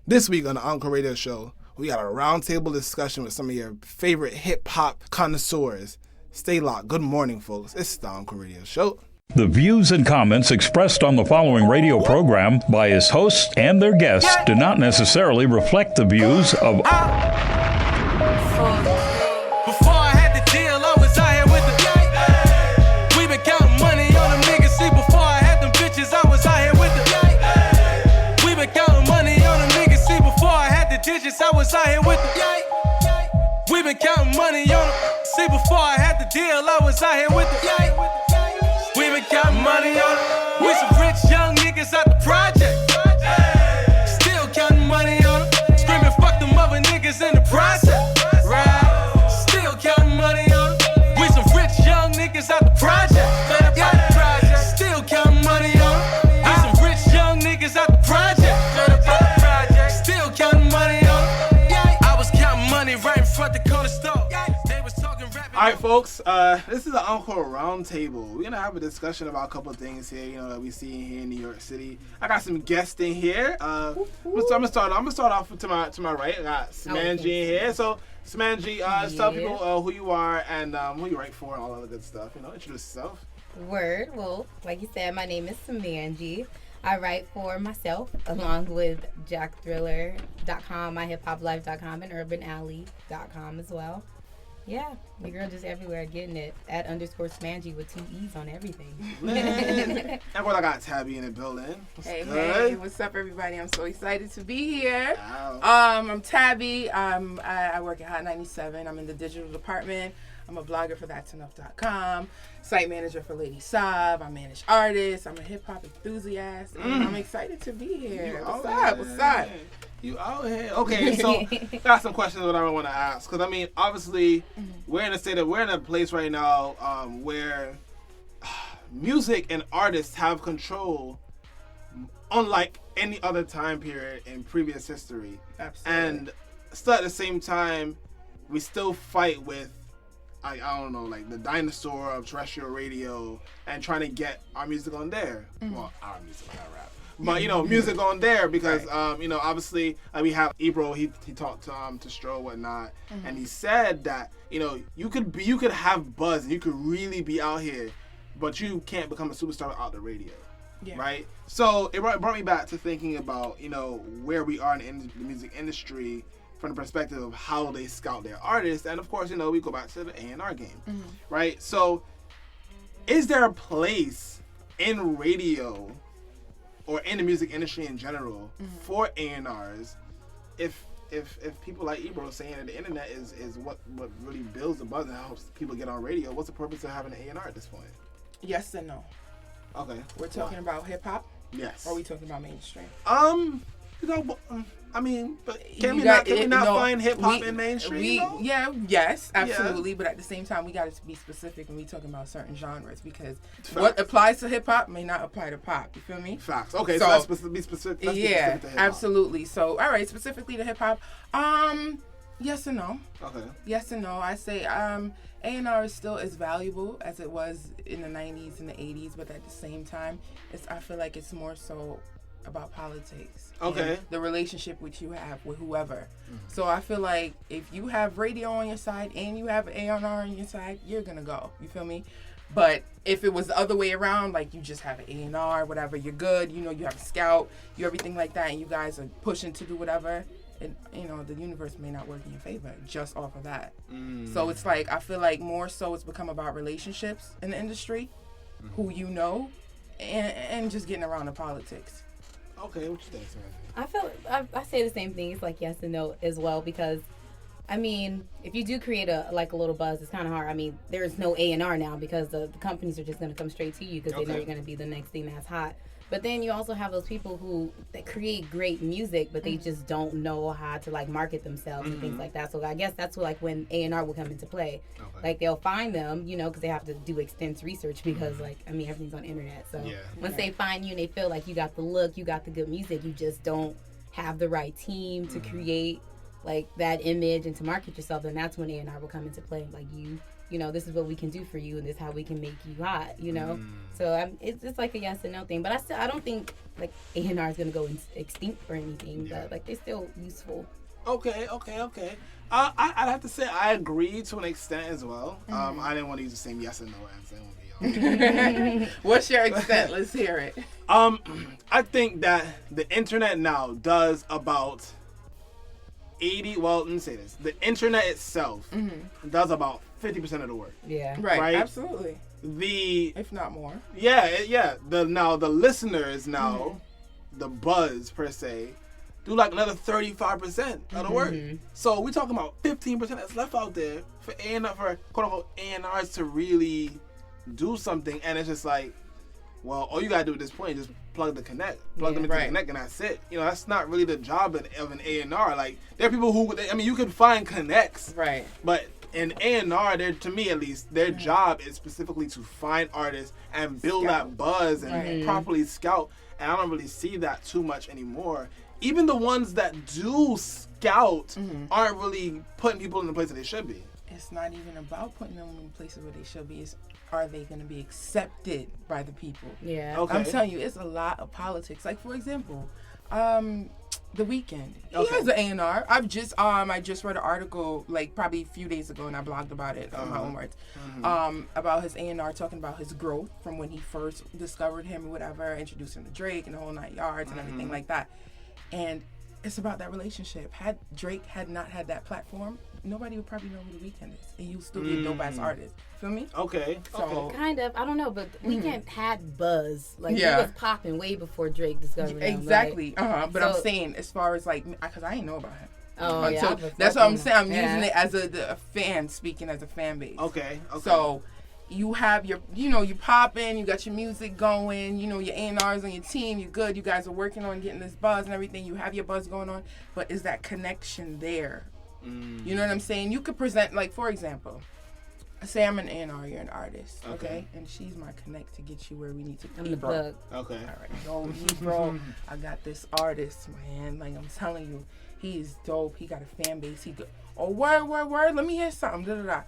This week on the Encore Radio Show, we got a roundtable discussion with some of your favorite hip-hop connoisseurs. Stay locked. Good morning, folks. It's the Encore Radio Show. The views and comments expressed on the following radio program by its hosts and their guests do not necessarily reflect the views of... Before I had the deal, I was out here with the... We been counting money on them niggas. See, before I had them bitches, I was out here with the... We been counting money on them niggas. See, before I had the digits, I was out here with the... We been counting money on them. See, before I had the deal, I was out here with the... We been counting money on them. We some rich young niggas out the project. Still counting money on them. Screaming fuck them other niggas in the process. Right? Still counting money on them. We some rich young niggas out the project. Still counting money on them. We some rich young niggas out the project. Still counting money on them. I was counting money right in front of the corner store. They was talking rap. All right, folks, this is the Encore Roundtable. We're going to have a discussion about a couple of things here, that we see here in New York City. I got some guests in here. I'm gonna start off to my right. I got Smangiee in here. So, Smangiee, just tell people who you are and who you write for and all that other good stuff. Introduce yourself. Word. Well, like you said, my name is Smangiee. I write for myself along with JackThriller.com, MyHipHopLife.com, and UrbanAlley.com as well. Yeah, my girl just everywhere getting it. @_Smangiee with 2 E's on everything. And what I got Tabby in the building. Hey, what's up, everybody? I'm so excited to be here. Wow. I'm Tabby. I work at Hot 97. I'm in the digital department. I'm a blogger for that'senough.com, site manager for Lady Sob. I manage artists. I'm a hip hop enthusiast. And I'm excited to be here. What's up? You out here. Okay, so got some questions that I want to ask. Because, I mean, obviously, we're in a place right now where music and artists have control unlike any other time period in previous history. Absolutely. And still at the same time, we still fight with, I don't know, like the dinosaur of terrestrial radio and trying to get our music on there. Well, our music, not rap. But, music on there because, right. Obviously we have Ebro, he talked to Stro and whatnot, and he said that, you could have buzz and you could really be out here, but you can't become a superstar without the radio, right? So it brought me back to thinking about, where we are in the music industry from the perspective of how they scout their artists. And of course, we go back to the A&R game, right? So is there a place in radio or in the music industry in general for A&Rs if people like Ebro saying that the internet is what really builds the buzz and helps people get on radio? What's the purpose of having an A&R at this point? Yes and no. Okay. We're talking about hip hop? Yes. Or are we talking about mainstream? But can we not find hip hop in mainstream? Yes, absolutely. Yeah. But at the same time, we got to be specific when we talking about certain genres because what applies to hip hop may not apply to pop. You feel me? Facts. Okay, so let's be specific. Let's be specific to hip-hop. Absolutely. So, all right, specifically to hip hop. Yes and no. Okay. Yes and no. I say A&R is still as valuable as it was in the 90s and the 80s, but at the same time, I feel like it's more so about politics. Okay. The relationship which you have with whoever. So I feel like if you have radio on your side and you have A&R on your side, you're gonna go. You feel me? But if it was the other way around, like you just have an A&R, whatever, you're good. You have a scout, you everything like that, and you guys are pushing to do whatever. And the universe may not work in your favor just off of that. So it's like I feel like more so it's become about relationships in the industry, who you know, and just getting around the politics. Okay, what you think, I say the same thing. It's like yes and no as well because, I mean, if you do create a little buzz, it's kind of hard. I mean, there's no A&R now because the companies are just going to come straight to you because they know you're going to be the next thing that's hot. But then you also have those people that create great music, but they just don't know how to market themselves and things like that. So I guess that's when A&R will come into play. Okay. They'll find them, because they have to do extensive research because everything's on the internet. So once they find you and they feel like you got the look, you got the good music, you just don't have the right team to create that image and to market yourself, then that's when A&R will come into play. You this is what we can do for you, and this is how we can make you hot, So it's like a yes and no thing. But I don't think like A&R is gonna go extinct or anything. Yeah. But like they're still useful. Okay. I'd have to say I agree to an extent as well. I didn't want to use the same yes and no answer. What's your extent? Let's hear it. I think that the internet now does about 80. Well, let me say this: the internet itself does about 50% of the work. Yeah. Right. Absolutely. If not more. Yeah. The listeners now, the buzz per se, do like another 35% of the work. So we're talking about 15% that's left out there for quote unquote A&Rs to really do something, and it's just like, well, all you gotta do at this point is just plug them into the connect, and that's it. That's not really the job of an A&R. Like, there are people who, you could find connects, right? But in A&R, to me at least, their job is specifically to find artists and build that buzz and properly scout. And I don't really see that too much anymore. Even the ones that do scout aren't really putting people in the place that they should be. It's not even about putting them in places where they should be. It's, are they going to be accepted by the people? Yeah. Okay. I'm telling you, it's a lot of politics. Like, for example, The Weeknd. He has an A&R. I just read an article like probably a few days ago, and I blogged about it in my own words, about his A&R, talking about his growth from when he first discovered him or whatever, introduced him to Drake and the whole 9 yards and everything like that. And it's about that relationship. Had Drake not had that platform, nobody would probably know who The Weeknd is, and he would still be a dope ass artist. Feel me? Okay. So kind of. I don't know, but Weeknd had buzz. Like he was popping way before Drake discovered him. Exactly. Right? But I'm saying, as far as like, because I didn't know about him. Oh yeah. That's what I'm saying. I'm using it as a fan, speaking as a fan base. Okay. So you have your, you popping, you got your music going, your A&Rs on your team, you're good. You guys are working on getting this buzz and everything. You have your buzz going on, but is that connection there? You know what I'm saying? You could present, like, for example, say I'm an A&R, you're an artist, okay? And she's my connect to get you where we need to be. I'm the plug. Okay. All right, bro, I got this artist, man. Like, I'm telling you, he is dope. He got a fan base. He good. Oh, word. Let me hear something. Da-da-da.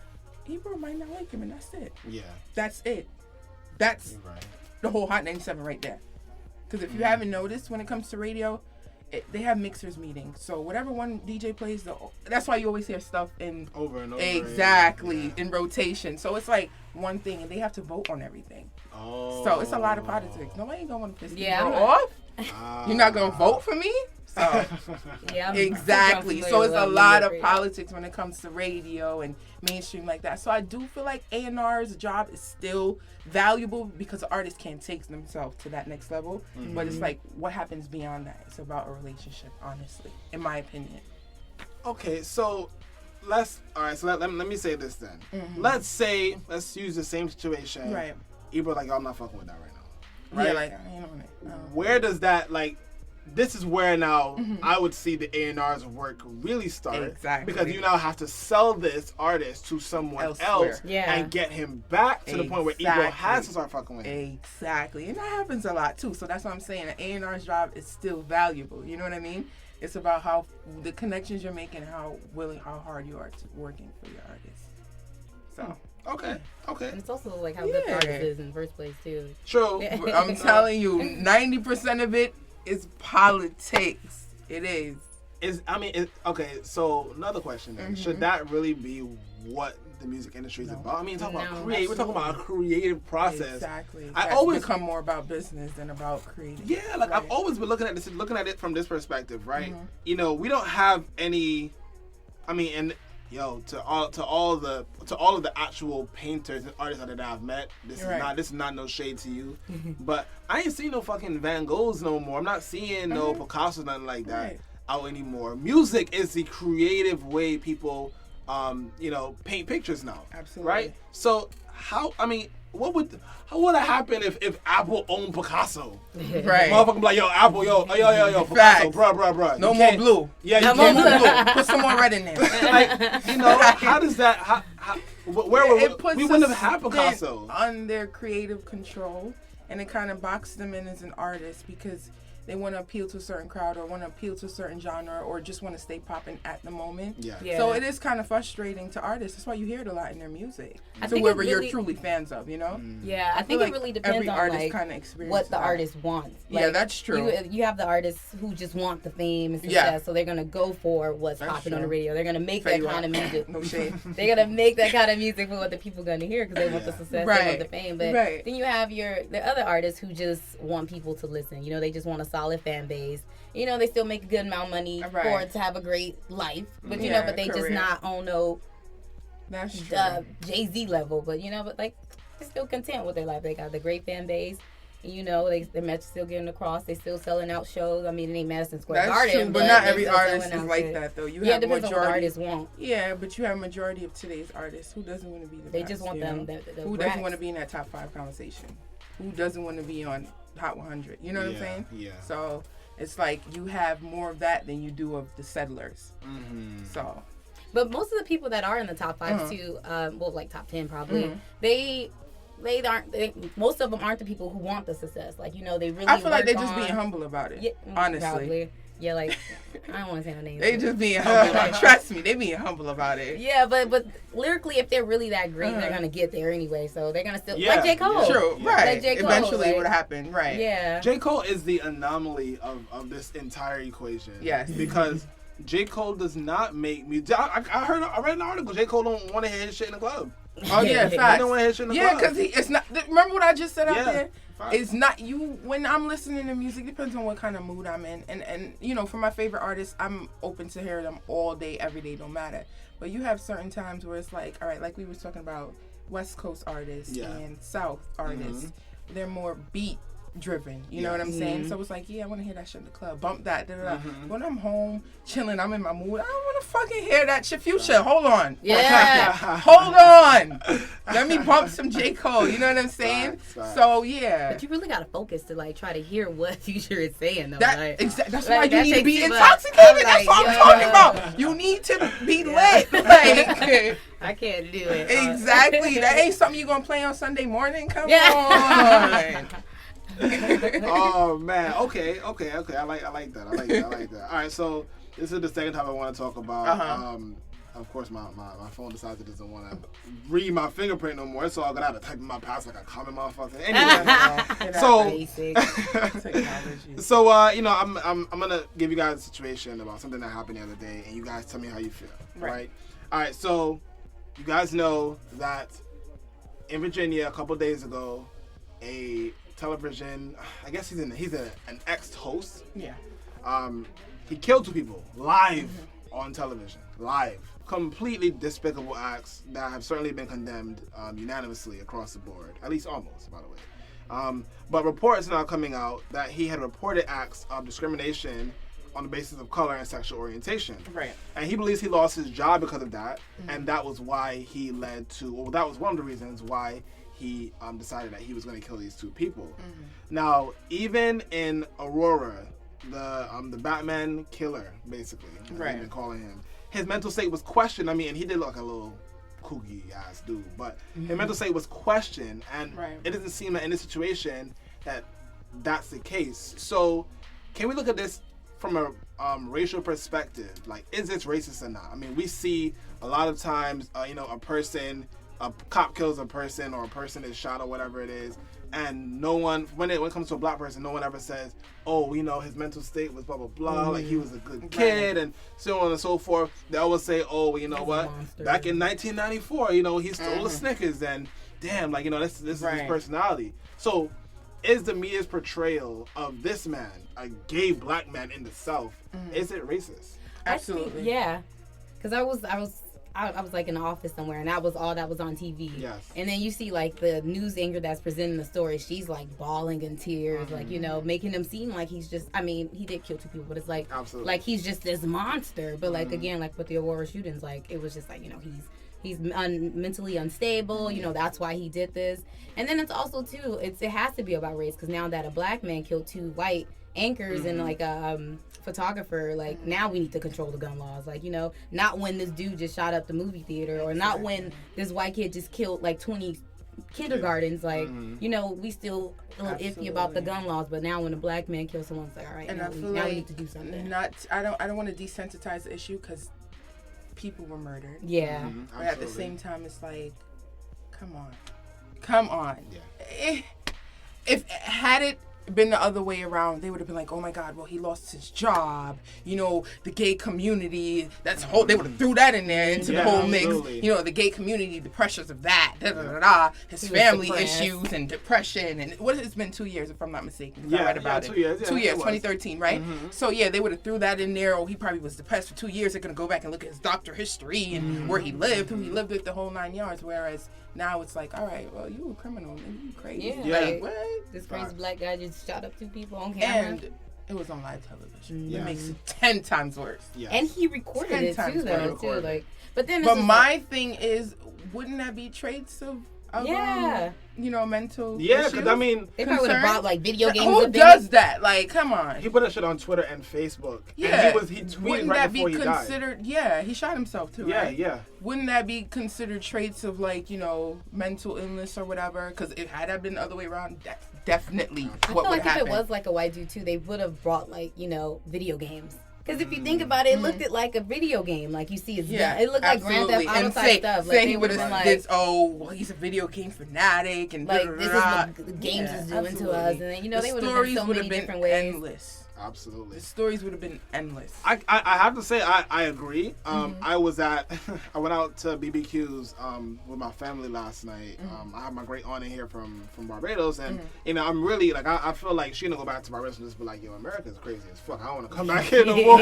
Ebro might not like him, and that's it. Yeah. That's it. That's the whole Hot 97 right there. Because if you haven't noticed, when it comes to radio, they have mixers meetings. So whatever one DJ plays, that's why you always hear stuff in over and over. Exactly, in rotation. So it's like one thing, and they have to vote on everything. Oh. So it's a lot of politics. Nobody ain't gonna want to piss me I'm off. You're not gonna vote for me. So exactly. So it's a lot of politics when it comes to radio and mainstream like that. So I do feel like A&R's job is still valuable because artists can't take themselves to that next level. But it's like, what happens beyond that? It's about a relationship, honestly, in my opinion. Okay, so let me say this then. Let's use the same situation. Right. Ebro, like, I'm not fucking with that right now. Right? Yeah, like, I ain't on it. Where does that, like, this is where now I would see the A&R's work really start. Exactly. Because you now have to sell this artist to someone else and get him back to the point where Ebro has to start fucking with him. Exactly. And that happens a lot too. So that's what I'm saying. An A&R's job is still valuable. You know what I mean? It's about how the connections you're making, how hard you are working for your artist. So Okay. And it's also like how good the artist is in the first place too. True. I'm telling you, 90% of it is politics. It is. Okay, so another question then. Should that really be what the music industry is about? I mean, we're talking about a creative process. Exactly. I always become more about business than about creating. Yeah, like I've always been looking at it from this perspective, right? We don't have any. To all of the actual painters and artists that I've met, this is not no shade to you, but I ain't seeing no fucking Van Goghs no more. I'm not seeing no Picasso, nothing like that out anymore. Music is the creative way people, paint pictures now. Absolutely. Right. So what would have happened if Apple owned Picasso? Right. Motherfucker be like, yo, Apple, yo, Picasso, bruh. No more blue. Yeah, you can't do blue. Put some more red in there. How does that? We wouldn't have had Picasso on their creative control, and it kind of boxes them in as an artist because they want to appeal to a certain crowd or want to appeal to a certain genre or just want to stay popping at the moment. Yeah. So it is kind of frustrating to artists. That's why you hear it a lot in their music. I So think whoever it really- you're truly fans of, you know? Yeah, I think feel it like really depends every on artist like kinda experiences what the that. artist wants. Yeah, Like, that's true. You have the artists who just want the fame and success, Yeah. so they're gonna go for what's That's popping on the true. radio. They're gonna make Fade that you kind of out. music. No shade. They're gonna make that kind of music for what the people gonna hear because they want the success, they Right. want the fame. But Right. then you have the other artists who just want people to listen. You know, they just want a solid fan base. You know, they still make a good amount of money Right. for it to have a great life. But you Yeah, know, but they just career. not on no That's true. Jay-Z level. But you know, but like they're still content with their life. They got the great fan base. You know, their message still getting across. They still selling out shows. I mean, it ain't Madison Square That's Garden, true, but not they every still artist selling is out like shit. that, though. You Yeah, have it depends on what the majority. artists want. Yeah, but you have majority of today's artists who doesn't want to be the They best, just want you them know? the Who racks. doesn't want to be in that top 5 conversation? Who doesn't want to be on Hot 100? You know what I'm saying? Yeah. So it's like you have more of that than you do of the settlers. Mm-hmm. So But most of the people that are in the top 5 too, well, like top 10 probably, they most of them aren't the people who want the success. Like, you know, they really I feel like work they're just being on- humble about it. Yeah, honestly. probably. Yeah, like I don't want to say no names. They just being humble. Trust me, they being humble about it. Yeah, but lyrically, if they're really that great, they're gonna get there anyway. So they're gonna still Yeah, like J. Cole. True, Yeah. right. Like J. Cole, Eventually like- it would happen, right. Yeah. J. Cole is the anomaly of this entire equation. Yes. Because J. Cole does not make music. I read an article. J. Cole don't want to hear his shit in the club. Oh yeah, He facts. don't want to hear his shit in the Yeah, club. because it's not. Remember what I just said out Yeah, there? facts. It's not you. When I'm listening to music, depends on what kind of mood I'm in, and you know, for my favorite artists, I'm open to hear them all day, every day, no matter. But you have certain times where it's like, all right, like we were talking about West Coast artists Yeah. and South artists. They're more beat driven, you know what I'm saying? So it's like, yeah, I want to hear that shit in the club, bump that, da da da. When I'm home chilling, I'm in my mood, I don't want to fucking hear that shit. Future, hold on, Yeah. hold on, let me bump some J. Cole, you know what I'm saying? Facts. So yeah, But you really gotta focus to like try to hear what Future is saying though. that like, that's like, why that you need to takes be too much. intoxicated. I'm That's like, what I'm yo. talking about. You need to be lit, like. I can't do it. Exactly. That ain't something you're gonna play on Sunday morning. Come Yeah. on. Oh man. Okay. I like that. All right. So this is the second time I want to talk about. Of course, my phone decides it doesn't want to read my fingerprint no more, so I'm gonna have to type in my password like a common motherfucker. Anyway, so Basic. Technology. so you know, I'm gonna give you guys a situation about something that happened the other day, and you guys tell me how you feel. Right. All right. So you guys know that in Virginia a couple days ago, a television, I guess he's an ex-host. Yeah. He killed 2 people live on television. Live. Completely despicable acts that have certainly been condemned unanimously across the board. At least almost, by the way. But reports now coming out that he had reported acts of discrimination on the basis of color and sexual orientation. Right. And he believes he lost his job because of that. And that was why he that was one of the reasons why he decided that he was going to kill these 2 people. Now, even in Aurora, the Batman killer, basically, as Right. they've been calling him, his mental state was questioned. I mean, and he did look like a little kooky ass dude, but his mental state was questioned, and it doesn't seem that in this situation that that's the case. So, can we look at this from a racial perspective? Like, is this racist or not? I mean, we see a lot of times, you know, a cop kills a person or a person is shot or whatever it is, and no one, when it comes to a black person, no one ever says, oh, you know, his mental state was blah, blah, blah, like he was a good kid, and so on and so forth. They always say, oh, well, you know what, back in 1994, you know, he stole a Snickers, and damn, like, you know, this is his personality. So, is the media's portrayal of this man, a gay black man in the South, is it racist? Absolutely. Yeah, because I was like in the office somewhere, and that was all that was on TV. Yes. And then you see like the news anchor that's presenting the story. She's like bawling in tears, like, you know, making him seem like he's just. I mean, he did kill 2 people, but it's like, Absolutely. like he's just this monster. But like again, like with the Aurora shootings, like it was just like, you know, he's mentally unstable. You know, that's why he did this. And then it's also too, it has to be about race, because now that a black man killed 2 white anchors and like a photographer, like now we need to control the gun laws. Like, you know, not when this dude just shot up the movie theater, or not when this white kid just killed like 20 kindergartens, like you know, we still a little iffy about the gun laws, but now when a black man kills someone, it's like, all right, And now, I feel now we like need to do something. I don't want to desensitize the issue because people were murdered. Yeah. But at the same time, it's like, come on. Yeah. If had it been the other way around, they would have been like, oh my God, well, he lost his job. You know, the gay community, they would have threw that in there into the whole mix. You know, the gay community, the pressures of that, his family issues and depression. And it's been 2 years, if I'm not mistaken. I read about 2 years. 2 years, 2013, right? So yeah, they would have threw that in there. Oh, he probably was depressed for 2 years. They're going to go back and look at his doctor history and where he lived, who he lived with, the whole 9 yards. Whereas now it's like, all right, well, you a criminal and you crazy. Yeah. Like, what? This crazy black guy just shot up 2 people on camera. And it was on live television. Yes. It makes it 10 times worse. Yes. And he recorded it too, though. Too, like, but then. But my thing is, wouldn't that be traits of mental? Yeah, issues? because I mean, they probably would have brought like video games. Who does that? Like, come on. he put that shit on Twitter and Facebook. Yeah, and he tweeted wouldn't right that before be he died. considered? Yeah, he shot himself too. Yeah, right? yeah. Wouldn't that be considered traits of like mental illness or whatever? Because if had that been the other way around, that's definitely I feel what would like happen. if it was like a white dude too, they would have brought like video games. Because if you think about it, it looked like a video game. Like you see, it looked like Grand Theft Auto type stuff. Like he would have like, he's a video game fanatic and like this is what the games is doing to us, and then they would have been so many different ways. Endless. Absolutely. The stories would have been endless. I have to say I agree. I went out to BBQs with my family last night. I have my great aunt in here from Barbados, and I'm really like I feel like she's gonna go back to Barbados and just be like, yo, America's crazy as fuck. I don't want to come back here no more.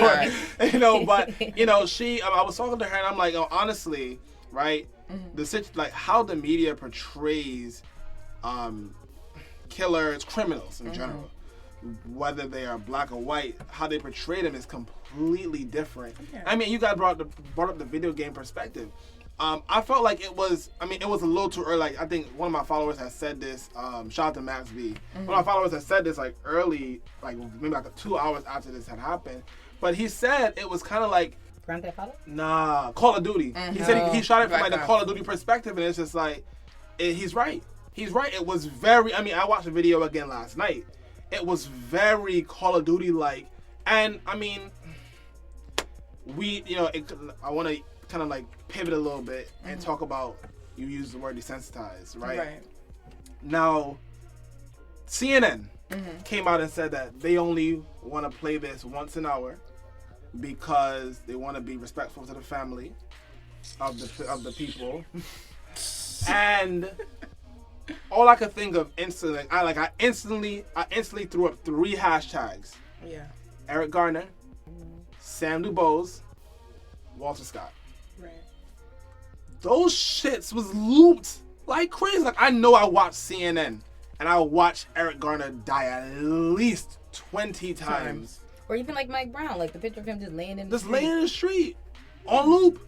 But she I was talking to her and I'm like, honestly, right? Like how the media portrays killers, criminals in general. Whether they are black or white, how they portray them is completely different. Okay. I mean, you guys brought up the video game perspective. I felt like it was a little too early. Like, I think one of my followers has said this, shout out to Max B. One of my followers has said this like early, like maybe like 2 hours after this had happened. But he said it was kind of like, Grand Theft Auto? Nah, Call of Duty. He said he shot it from like the Call of Duty perspective, and it's just like, he's right. He's right. It was very, I watched the video again last night. It was very Call of Duty-like. And, I mean, I want to kind of like pivot a little bit and talk about, you use the word desensitized, right? Right. Now, CNN came out and said that they only want to play this once an hour because they want to be respectful to the family of the people. And all I could think of instantly, I instantly threw up 3 hashtags. Yeah. Eric Garner, Sam DuBose, Walter Scott. Right. Those shits was looped like crazy. Like, I know I watched CNN and I watched Eric Garner die at least 20 times. Or even like Mike Brown, like the picture of him just laying in the street. Laying in the street. On loop.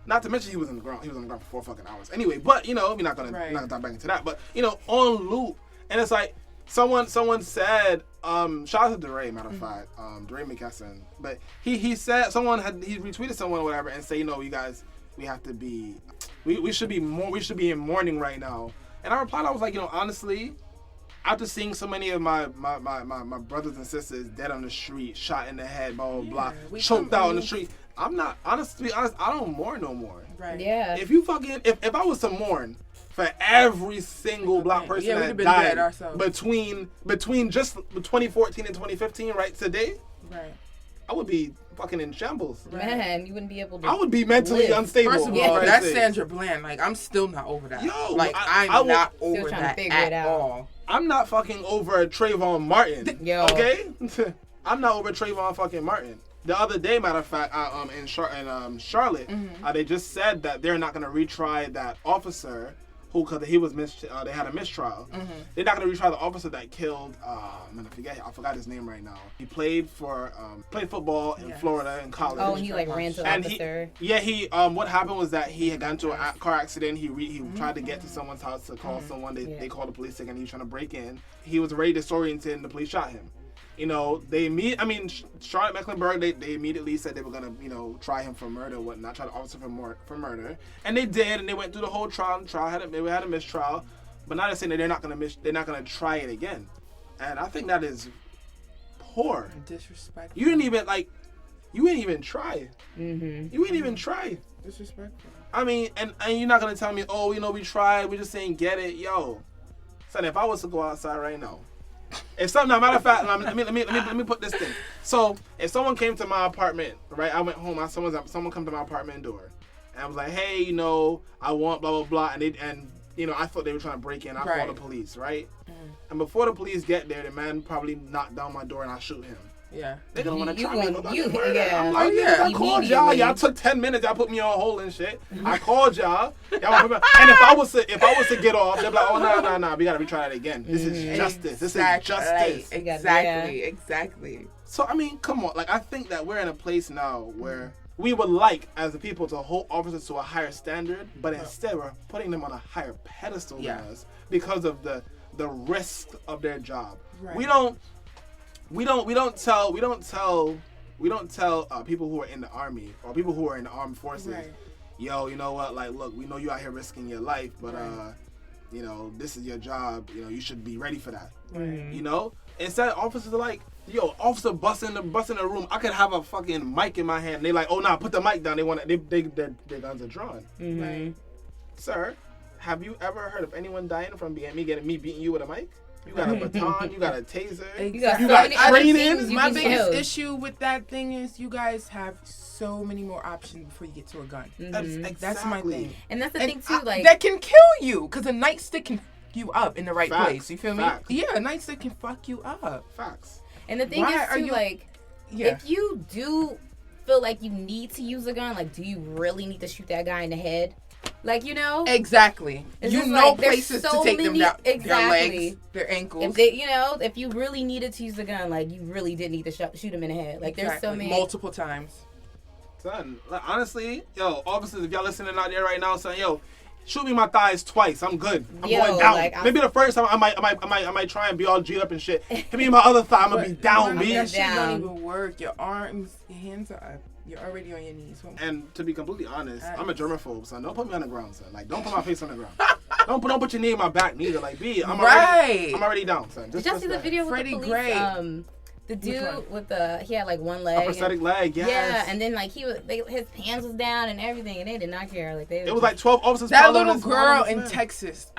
Not to mention he was on the ground for 4 fucking hours. Anyway, but we're not gonna dive back into that. But on loop, and it's like someone said, shout out to DeRay, matter of fact, DeRay McKesson. But he said he retweeted someone or whatever and say, you guys, we have to be, we should be in mourning right now. And I replied, I was like, honestly, after seeing so many of my brothers and sisters dead on the street, shot in the head, blah blah blah, choked out on the street. I'm not, to be honest, I don't mourn no more. Right. Yeah. If I was to mourn for every single black person that died between just 2014 and 2015, right, today, right, I would be fucking in shambles. Man, you wouldn't be able to. I would be mentally unstable. First of all, that's Sandra Bland. Like, I'm still not over that. Yo, I'm not over that at all. I'm not fucking over Trayvon Martin. Yo. Okay? I'm not over Trayvon fucking Martin. The other day, matter of fact, in Charlotte, they just said that they're not going to retry that officer because he was they had a mistrial. They're not going to retry the officer that killed. I forgot his name right now. He played football in Florida in college. Oh, and he ran to the officer. What happened was that he had gotten into a car accident. He tried to get to someone's house to call someone. They called the police and he was trying to break in. He was already disoriented and the police shot him. Charlotte Mecklenburg, they immediately said they were gonna, try him for murder, whatnot, try to officer for murder, and they did, and they went through the whole trial. They had a mistrial, but now they're saying that they're not gonna try it again, and I think that is poor. Disrespectful. You didn't even try. Mm-hmm. You didn't even try. Disrespectful. I mean, and you're not gonna tell me, oh, we tried, we just didn't get it, yo. Son, if I was to go outside right now. If something, matter of fact, let me put this thing. So, if someone came to my apartment, right? I went home. Someone come to my apartment door, and I was like, "Hey, I want blah blah blah," and I thought they were trying to break in. I call the police, right? And before the police get there, the man probably knocked down my door, and I shoot him. Yeah. They don't want to try me. Yeah. I'm like, I called y'all. Y'all took 10 minutes. Y'all put me on hold and shit. I called y'all. And if I was to get off, they'd be like, oh, no. We got to retry it again. This is justice. This is justice. Exactly. So, I mean, come on. Like, I think that we're in a place now where we would like, as a people, to hold officers to a higher standard, but instead we're putting them on a higher pedestal than us because of the risk of their job. Right. We don't tell people who are in the army or people who are in the armed forces, yo, you know what? Like, look, we know you out here risking your life, but this is your job. You should be ready for that. Right. Instead, officers are like, yo, officer busting the room. I could have a fucking mic in my hand. They like, oh nah, put the mic down. Their guns are drawn. Mm-hmm. Right. Sir, have you ever heard of anyone dying from me beating you with a mic? You got a baton, you got a taser, you got training. My biggest issue with that thing is you guys have so many more options before you get to a gun. Mm-hmm. That's my thing. And that's the thing too, that can kill you because a nightstick can fuck you up in the right place. You feel me? Yeah, a nightstick can fuck you up. Facts. And the thing is too, if you do feel like you need to use a gun, like, do you really need to shoot that guy in the head? Like, exactly. Places to take them down. Exactly. Their legs, their ankles. If they, if you really needed to use a gun, like, you really did need to shoot him in the head. Like, there's so many multiple times. Son, like, honestly, yo, officers, if y'all listening out there right now, son, yo, shoot me my thighs twice. I'm good. I'm going down. Like, maybe the first time I might try and be all G'd up and shit. Hit me in my other thigh. I'm gonna be down, B. That shit don't even work. Your arms, your hands are up. You're already on your knees. And to be completely honest, I'm a germaphobe, son. Don't put me on the ground, son. Like, don't put my face on the ground. don't put your knee in my back, neither. Like, B, I'm already down, son. Did y'all see the video with the police? The dude with he had like one leg. A prosthetic leg, yes. Yeah, and then like his pants was down and everything, and they did not care. Like it was like 12 officers. That little girl in Texas.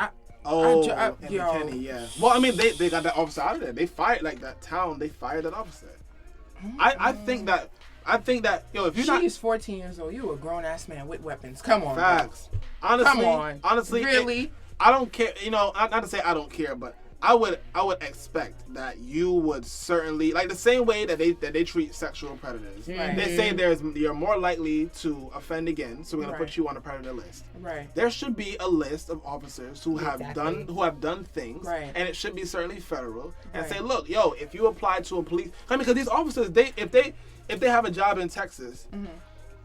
Kenny, yeah. Well, I mean, they got that officer out of there. They fired that town. They fired that officer. I think that, yo, if you're She's 14 years old. You a grown ass man with weapons. Come on. Facts. Honestly, really? I don't care. Not to say I don't care, but I would expect that you would certainly, like the same way that they treat sexual predators. Right. They say you're more likely to offend again, so we're gonna put you on a predator list. Right. There should be a list of officers who have done things, and it should be certainly federal. And say, look, yo, if you apply to a police, because these officers, if they have a job in Texas,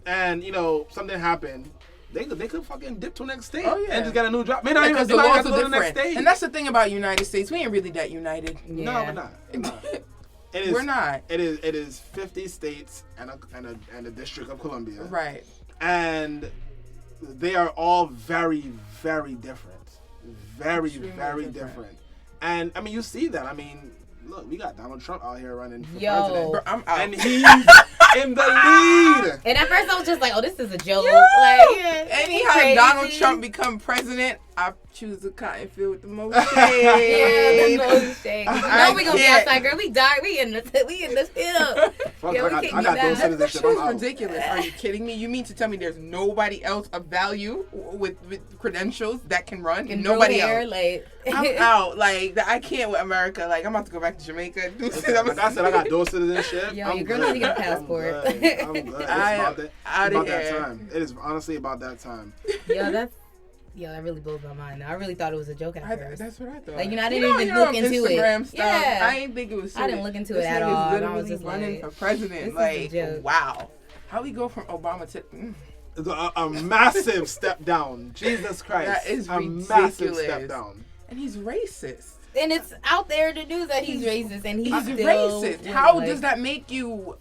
and something happened. They could fucking dip to the next state and just get a new job. Maybe not even the laws are go to the next state. And that's the thing about United States. We ain't really that united. Yeah. No, we're not. We're not. It is 50 states and a District of Columbia. Right. And they are all very, very different. Very, very different. And I mean, you see that. I mean, look, we got Donald Trump out here running for president. Bro, I'm out. And he's in the lead. And at first I was just like, oh, this is a joke. Anyhow, Donald Trump become president, I choose the cotton field with the most shade. Yeah, the most shade. You know we gonna be outside, girl. We die. We in the field. I got those citizenship. That shit is ridiculous. Are you kidding me? You mean to tell me there's nobody else of value with credentials that can run? And nobody hair, else. Like, I'm out. Like, I can't with America. Like, I'm about to go back to Jamaica. Like I said, I got those citizenship. Yo, your girl needs to get a passport. I'm good. It's about that time. It is honestly about that time. Yo, that really blows my mind. I really thought it was a joke at first. That's what I thought. Like, I didn't even look into Instagram it. Stuff. Yeah. I didn't think it was serious. I didn't look into it at all. This nigga's I was just running like, for president. Like, wow. How we go from Obama to... A massive step down. Jesus Christ. That is a ridiculous. Massive step down. And he's racist. And it's out there in the news that he's racist, and he's still racist. How does that make you?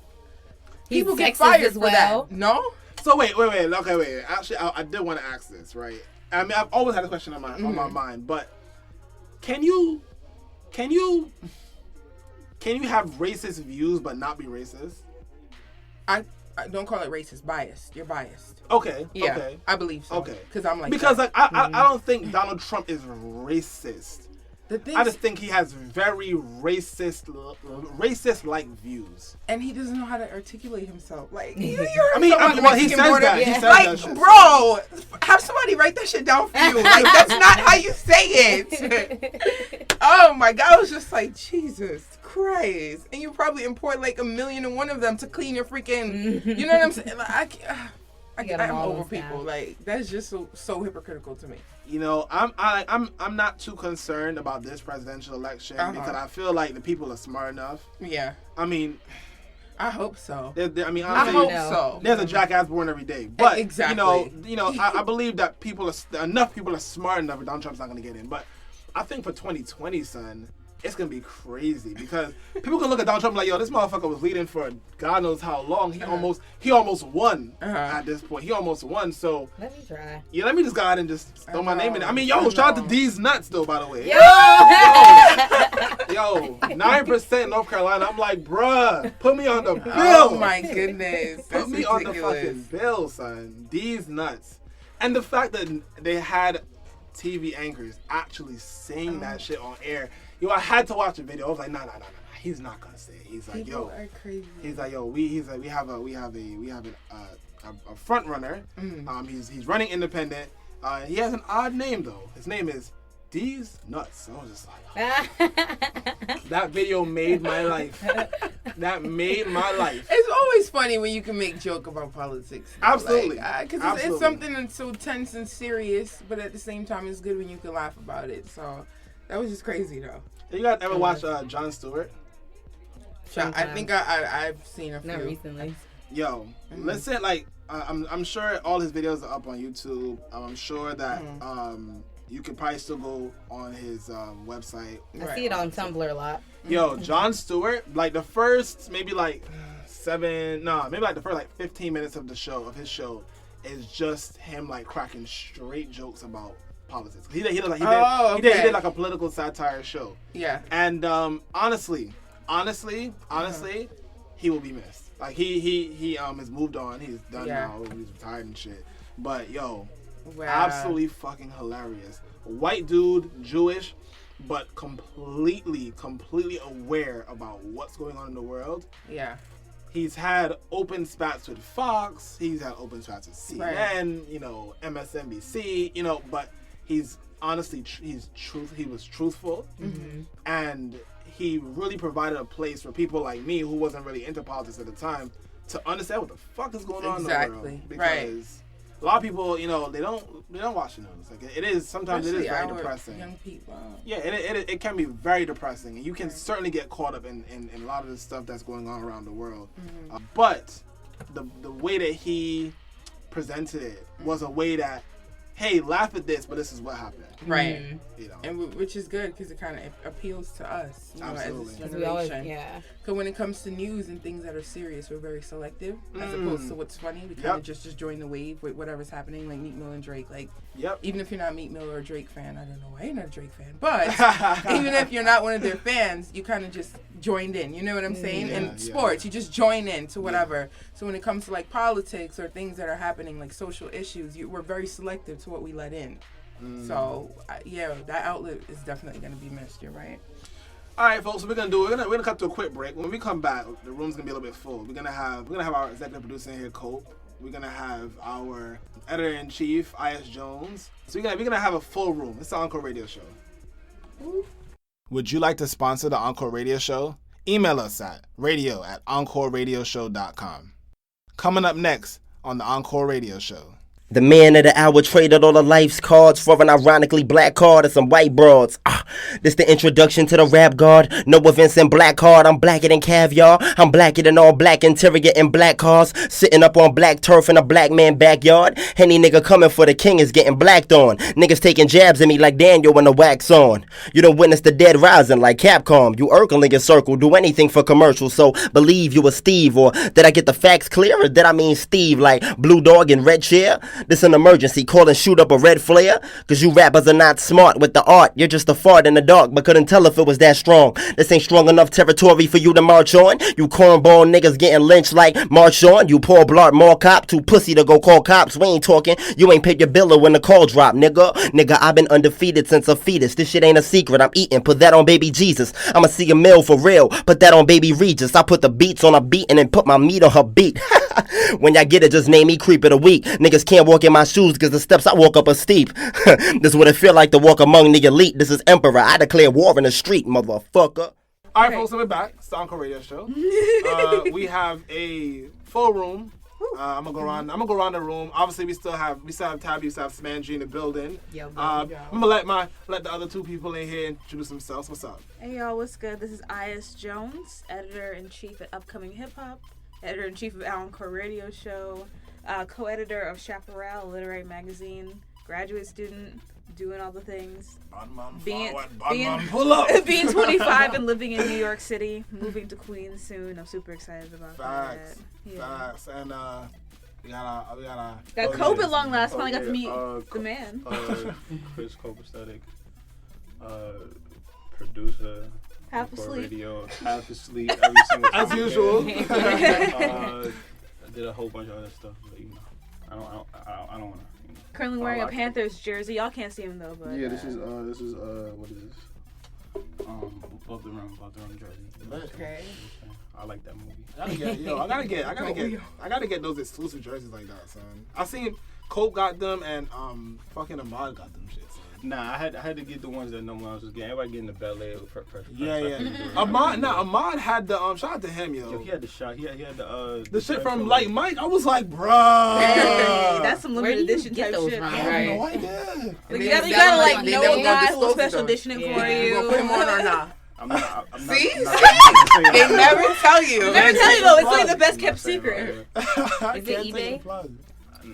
People get sexist fired as for well. that. No. So wait. Okay, wait. Actually, I did want to ask this, right? I mean, I've always had a question on my mind, but can you have racist views but not be racist? I don't call it racist. Biased. You're biased. Okay. Yeah. Okay. I believe so. Okay. Because I'm like. Because that. I don't think Donald Trump is racist. The thing I just think he has very racist-like views. And he doesn't know how to articulate himself. Like, you he says that. He says like, that shit. bro, have somebody write that shit down for you. Like, that's not how you say it. Oh my God, I was just like, Jesus Christ. And you probably import like 1,000,001 of them to clean your freaking, you know what I'm saying? Like, I'm over people. Like, that's just so hypocritical to me. You know, I'm not too concerned about this presidential election because I feel like the people are smart enough. Yeah. I mean, I hope so. I hope so. There's a jackass born every day, but exactly. You know, I believe that enough people are smart enough. Donald Trump's not gonna get in, but I think for 2020, son, it's gonna be crazy because people can look at Donald Trump like, yo, this motherfucker was leading for God knows how long. He almost won at this point. He almost won. So let me try. Yeah, let me just go ahead and just throw my name in it. I mean, yo, shout out to D's Nuts though, by the way. Yo, 9% North Carolina. I'm like, bruh, put me on the bill. Oh my goodness. Put me on the fucking bill, son. D's Nuts. And the fact that they had TV anchors actually saying that shit on air. Yo, I had to watch the video. I was like, nah. He's not gonna say it. He's like, people are crazy. He's like, yo, we have a front runner. He's running independent. He has an odd name though. His name is D's Nuts. I was just like, that video made my life. That made my life. It's always funny when you can make joke about politics. Absolutely. Because it's something that's so tense and serious, but at the same time, it's good when you can laugh about it. So that was just crazy, though. You guys ever watch Jon Stewart? I think I've seen a few. Not recently. Yo, listen, like I'm sure all his videos are up on YouTube. I'm sure that you could probably still go on his website. I see it on Tumblr a lot. Yo, Jon Stewart, like the first maybe like the first 15 minutes of his show is just him like cracking straight jokes about politics. He did like a political satire show. Yeah. And honestly, he will be missed. Like he has moved on. He's done now. He's retired and shit. But yo, absolutely fucking hilarious. White dude, Jewish, but completely aware about what's going on in the world. Yeah. He's had open spats with Fox. He's had open spats with CNN. You know, MSNBC. You know, but he's honestly he was truthful, and he really provided a place for people like me who wasn't really into politics at the time to understand what the fuck is going on in the world. Because a lot of people, you know, they don't watch the news. Like it is sometimes it is very depressing. Young people. Yeah, it can be very depressing, and you can certainly get caught up in a lot of the stuff that's going on around the world. But the way that he presented it was a way that, hey, laugh at this, but this is what happened. Right. You know, and which is good because it kind of appeals to us, you know, as this generation. Because when it comes to news and things that are serious, we're very selective as opposed to what's funny. We kind of just join the wave with whatever's happening, like Meek Mill and Drake. Like, even if you're not a Meek Mill or a Drake fan, I don't know why you're not a Drake fan, but even if you're not one of their fans, you kind of just joined in. You know what I'm saying? In sports, you just join in to whatever. So when it comes to like politics or things that are happening, like social issues, we're very selective to what we let in. So that outlet is definitely going to be missed. You're right. All right, folks. So we're gonna cut to a quick break. When we come back, the room's gonna be a little bit full. We're gonna have our executive producer in here, Cope. We're gonna have our editor-in-chief, I.S. Jones. So we're gonna have a full room. It's the Encore Radio Show. Would you like to sponsor the Encore Radio Show? Email us at radio@encoreradioshow.com. Coming up next on the Encore Radio Show. The man of the hour traded all of life's cards for an ironically black card and some white broads. This the introduction to the rap god. No events in black card. I'm blacker than caviar. I'm blacker than all black interior and black cars. Sitting up on black turf in a black man backyard. Any nigga coming for the king is getting blacked on. Niggas taking jabs at me like Daniel when the wax on. You done witness the dead rising like Capcom. You Urkel in your circle. Do anything for commercials. So believe you a Steve. Or did I get the facts clear? Or did I mean Steve like Blue Dog and Red Chair? This an emergency. Call and shoot up a red flare. Cause you rappers are not smart with the art. You're just a fart in the dark, but couldn't tell if it was that strong. This ain't strong enough territory for you to march on. You cornball niggas getting lynched like march on. You poor blart mall cop, too pussy to go call cops. We ain't talking. You ain't paid your bill when the call drop, nigga. Nigga, I've been undefeated since a fetus. This shit ain't a secret. I'm eating. Put that on baby Jesus. I'ma see a meal for real. Put that on baby Regis. I put the beats on a beat and then put my meat on her beat. When y'all get it, just name me creep of the week. Niggas can't walk in my shoes cause the steps I walk up are steep. This is what it feel like to walk among the elite. This is Emperor. I declare war in the street, motherfucker. All right, folks, we're back. It's the Encore Radio Show. We have a full room. I'm gonna go around the room. Obviously, we still have Tabby, we still have Smangiee in the building. I'm gonna let the other two people in here introduce themselves. What's up? Hey y'all, what's good? This is I.S. Jones, editor-in-chief at Upcoming Hip Hop, editor-in-chief of Encore Radio Show, co-editor of Chaparral, a literary magazine, graduate student, doing all the things. Being 25 and living in New York City, moving to Queens soon. I'm super excited about that. Facts. And we got Cope at long last. Finally got to meet the man. Cris Copastetik, producer. Half asleep. Radio, half asleep every single time. As usual. I did a whole bunch of other stuff, but you know, I don't want to. Currently wearing a Panthers jersey. Y'all can't see him though, but yeah, this is what is this? Above the Rim jersey. Okay. I like that movie. I gotta get those exclusive jerseys like that, son. I seen Cope got them and fucking Ahmad got them shit. Nah, I had to get the ones that no one else was getting. Everybody getting the ballet. Ahmad had the shout out to him, yo. He had the shot. He had the shit from Like Mike. I was like, bruh. Hey, that's some limited edition type shit. I have no idea. Like, you gotta like know guys who special editioning for you. You gonna put him on or not? I'm not. See? They never tell you. Never tell you though. It's like the best kept secret. Is it eBay?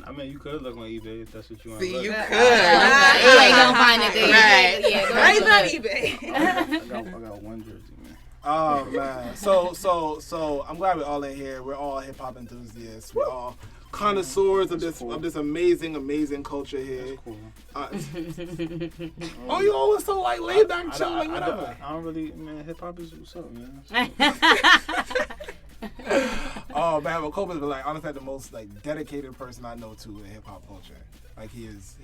I mean, you could look on eBay if that's what you want. See, you could. You ain't gonna find it there. Right. Yeah, it's not eBay. I got one jersey, man. Oh man. So I'm glad we're all in here. We're all hip hop enthusiasts. We're all connoisseurs of this amazing culture here. That's cool. Oh, you always so like laid back, chill, like whatever. I don't really, man. Hip hop is what's up, man. Oh man, but Cope is like honestly the most like dedicated person I know to in hip hop culture. Like he is.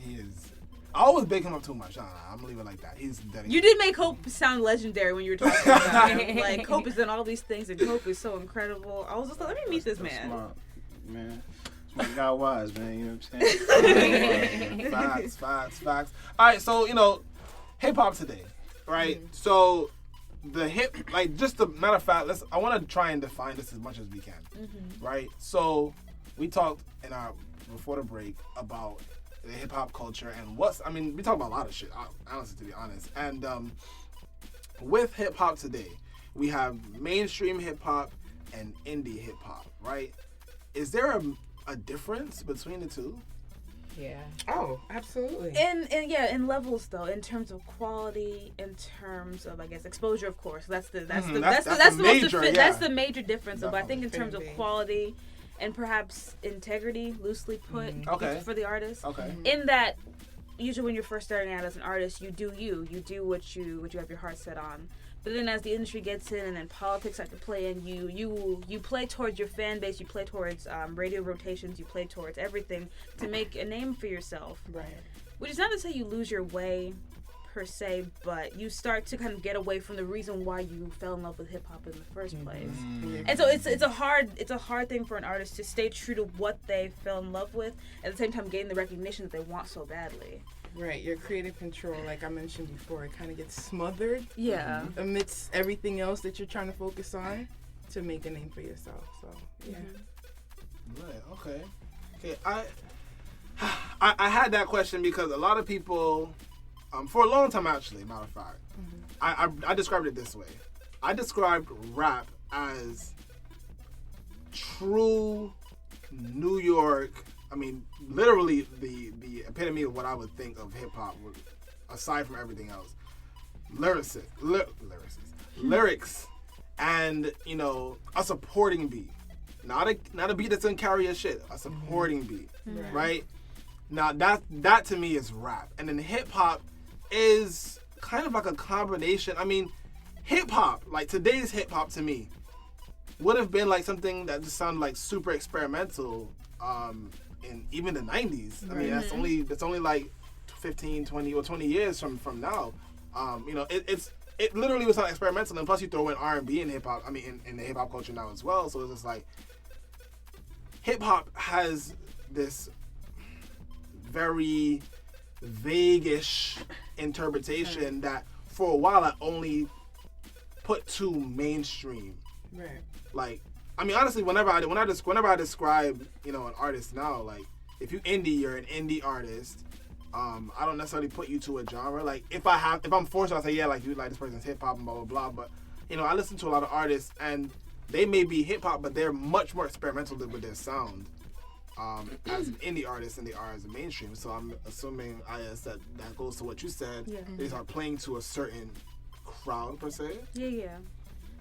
I always big him up too much. I'm gonna leave it like that. He's dedicated. You did make Cope sound legendary when you were talking about him. Like Cope has done all these things, and Cope is so incredible. I was just like, let me meet this man. Smart, man. Smart guy wise, man. You know what I'm saying? Facts. All right, so hip hop today, right? Mm-hmm. So the just the matter of fact, I want to try and define this as much as we can, right? So we talked before the break about the hip hop culture and we talk about a lot of shit, honestly, to be honest. And with hip hop today, we have mainstream hip hop and indie hip hop, right? Is there a difference between the two? Yeah. Oh, absolutely. In levels though, in terms of quality, in terms of I guess exposure, of course. That's the major difference. But I think in terms of quality and perhaps integrity, loosely put, for the artist. Okay. In that, usually when you're first starting out as an artist, you do what you have your heart set on. But then as the industry gets in and then politics start to play in, you play towards your fan base, you play towards radio rotations, you play towards everything to make a name for yourself. Right. Which is not to say you lose your way per se, but you start to kind of get away from the reason why you fell in love with hip hop in the first place. And so it's a hard thing for an artist to stay true to what they fell in love with, at the same time getting the recognition that they want so badly. Right, your creative control, like I mentioned before, it kind of gets smothered. Yeah. Amidst everything else that you're trying to focus on to make a name for yourself. So, yeah. Right, okay. I had that question because a lot of people for a long time actually, matter of fact, I described it this way. I described rap as true New York. I mean, literally the epitome of what I would think of hip hop, aside from everything else. Lyrics, and a supporting beat, not a beat that's gonna carry your shit. A supporting beat, right? Now that to me is rap, and then hip hop is kind of like a combination. I mean, hip hop, like today's hip hop to me, would have been like something that just sounded like super experimental in even the 90s. I mean, that's only like 15, 20 or 20 years from now. It literally was not experimental, and plus you throw in R&B in hip hop. I mean, in the hip hop culture now as well. So it's just like hip hop has this very vague-ish interpretation that for a while I only put to mainstream. Right. Like, I mean, honestly, whenever I describe an artist now, like if you're an indie artist. I don't necessarily put you to a genre. Like if I'm forced, I'll say like you like this person's hip hop and blah blah blah. But I listen to a lot of artists and they may be hip hop, but they're much more experimental with their sound as an indie artist than they are as a mainstream. So I'm assuming I.S. that goes to what you said. Yeah. They are playing to a certain crowd per se. Yeah.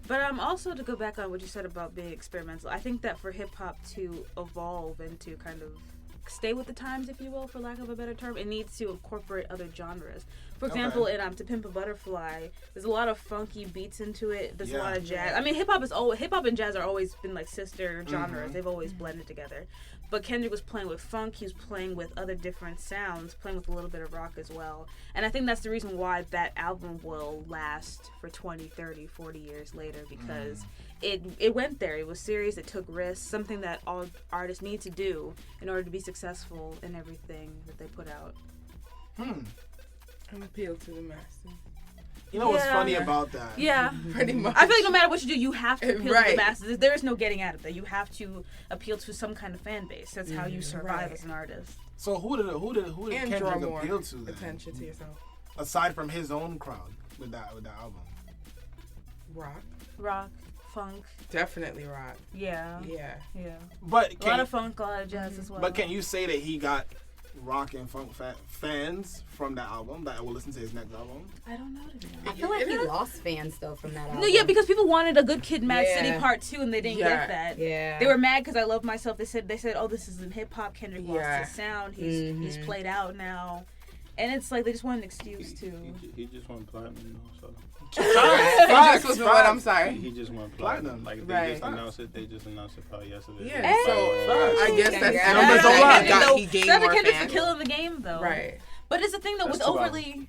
But also to go back on what you said about being experimental, I think that for hip hop to evolve and to kind of stay with the times, if you will, for lack of a better term, it needs to incorporate other genres. For example, in To Pimp a Butterfly, there's a lot of funky beats into it. There's a lot of jazz. I mean, hip hop and jazz are always been like sister genres. They've always blended together. But Kendrick was playing with funk. He was playing with other different sounds, playing with a little bit of rock as well. And I think that's the reason why that album will last for 20, 30, 40 years later, because it went there. It was serious. It took risks, something that all artists need to do in order to be successful in everything that they put out. And appeal to the masses. You know what's funny about that? Yeah. Pretty much. I feel like no matter what you do, you have to appeal to the masses. There is no getting out of that. You have to appeal to some kind of fan base. That's how you survive as an artist. So who did Kendrick appeal to then? Attention to yourself. Aside from his own crowd with that album. Rock, funk. Definitely rock. Yeah. But a lot of funk, a lot of jazz as well. But can you say that he got rock and funk fans from that album that will listen to his next album? I don't know, to be honest. I feel like he lost fans though from that album. No, because people wanted a Good Kid, Mad City Part 2 and they didn't get that. Yeah. They were mad because I Love Myself. They said, oh, this isn't hip hop. Kendrick lost his sound. He's played out now. And it's like they just want an excuse to. He just went platinum, so. I'm sorry. He just went platinum. Like they just announced it. They just announced it probably yesterday. Yeah. So I guess that's numbers don't lie. He gained more Kendrick's fans. killing the game though. Right. But it's the thing that with overly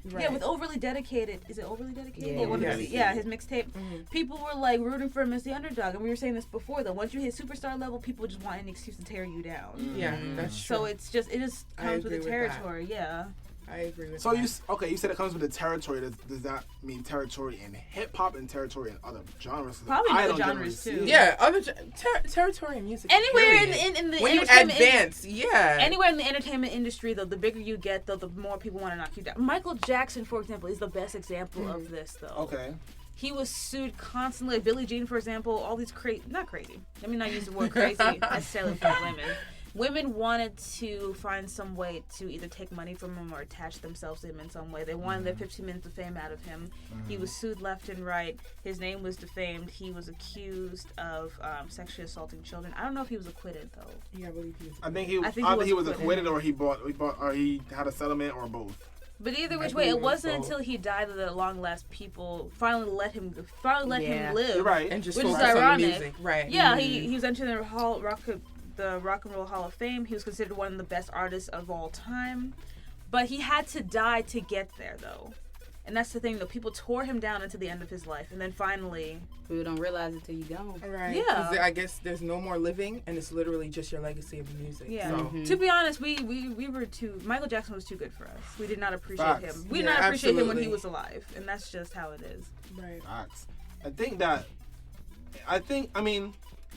dedicated. Is it overly dedicated? Yeah, his mixtape. People were like rooting for him as the underdog, and we were saying this before. Though once you hit superstar level, people just want an excuse to tear you down. Yeah, that's true. So it just comes with the territory. Yeah. I agree with that. So you said it comes with the territory. Does that mean territory in hip hop and territory in other genres? Probably in other genres too. Yeah, other territory in music. Anywhere in the when you advance, anywhere in the entertainment industry, though, the bigger you get, though, the more people want to knock you down. Michael Jackson, for example, is the best example of this, though. Okay. He was sued constantly. Like Billie Jean, for example, all these not crazy. Let me not use the word crazy necessarily for women. Women wanted to find some way to either take money from him or attach themselves to him in some way. They wanted their 15 minutes of fame out of him. He was sued left and right. His name was defamed. He was accused of sexually assaulting children. I don't know if he was acquitted though. Yeah, I believe he was. I think he was acquitted, or he bought, or he had a settlement, or both. But either which way, it wasn't until he died that at long last people finally let him live. You're right. And just which is focus on ironic. the music. Right. Yeah, he was entering the Rock and Roll Hall of Fame. He was considered one of the best artists of all time. But he had to die to get there, though. And that's the thing, though. People tore him down until the end of his life. And then finally... People don't realize it till you go. Right. Yeah. I guess there's no more living, and it's literally just your legacy of the music. Yeah. So. To be honest, we were too... Michael Jackson was too good for us. We did not appreciate him. We did not appreciate him when he was alive. And that's just how it is. Right. Facts.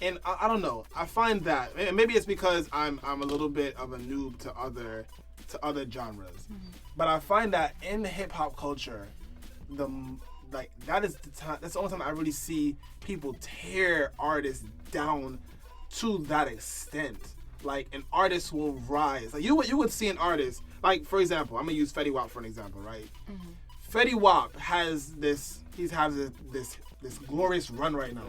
And I don't know. I find that maybe it's because I'm a little bit of a noob to other to other genres. But I find that in hip hop culture, that is the time. That's the only time I really see people tear artists down to that extent. Like an artist will rise. Like you would see an artist. Like for example, I'm gonna use Fetty Wap for an example, right? Fetty Wap has this. He has this glorious run right now.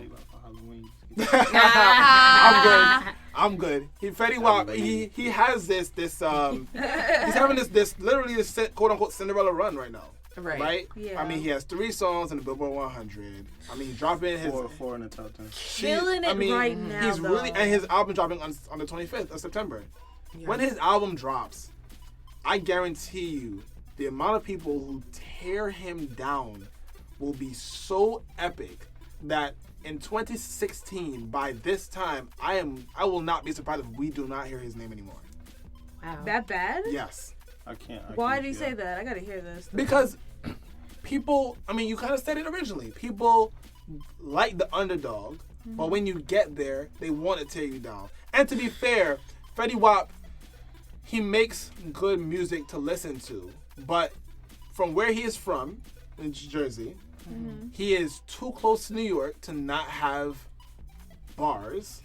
I'm good. Fetty Wap. He has this. He's having this literally this quote unquote Cinderella run right now. Right? Yeah. I mean, he has 3 songs in the Billboard 100. I mean, he's dropping his four in the top 10. Killing it right now. He's really, and his album dropping on the 25th of September. Yeah. When his album drops, I guarantee you, the amount of people who tear him down will be so epic that in 2016, by this time, I will not be surprised if we do not hear his name anymore. Wow. That bad? Yes. I can't. Why did you say that? I gotta hear this. Because people, I mean, you kind of said it originally. People like the underdog, but when you get there, they want to tear you down. And to be fair, Fetty Wap, he makes good music to listen to, but from where he is from, in Jersey, he is too close to New York to not have bars,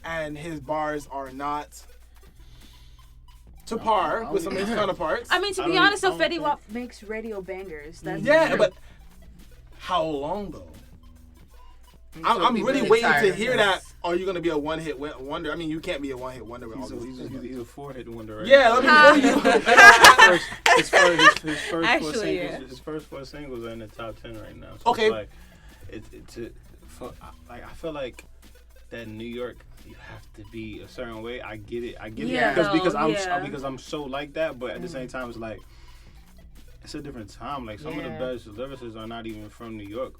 and his bars are not to par with some of his counterparts. I mean, to be honest, so Fetty Wap makes radio bangers. That's but how long though? I'm really waiting to hear that. Are you gonna be a one-hit wonder? I mean, you can't be a one-hit wonder with all those. He's a 4-hit wonder, right? Yeah, let me know you. His first 4 singles are in the top 10 right now. So okay. It's like I feel like that New York, you have to be a certain way. I get it. Because I'm so like that, but at the same time, it's like it's a different time. Like some of the best lyricists are not even from New York.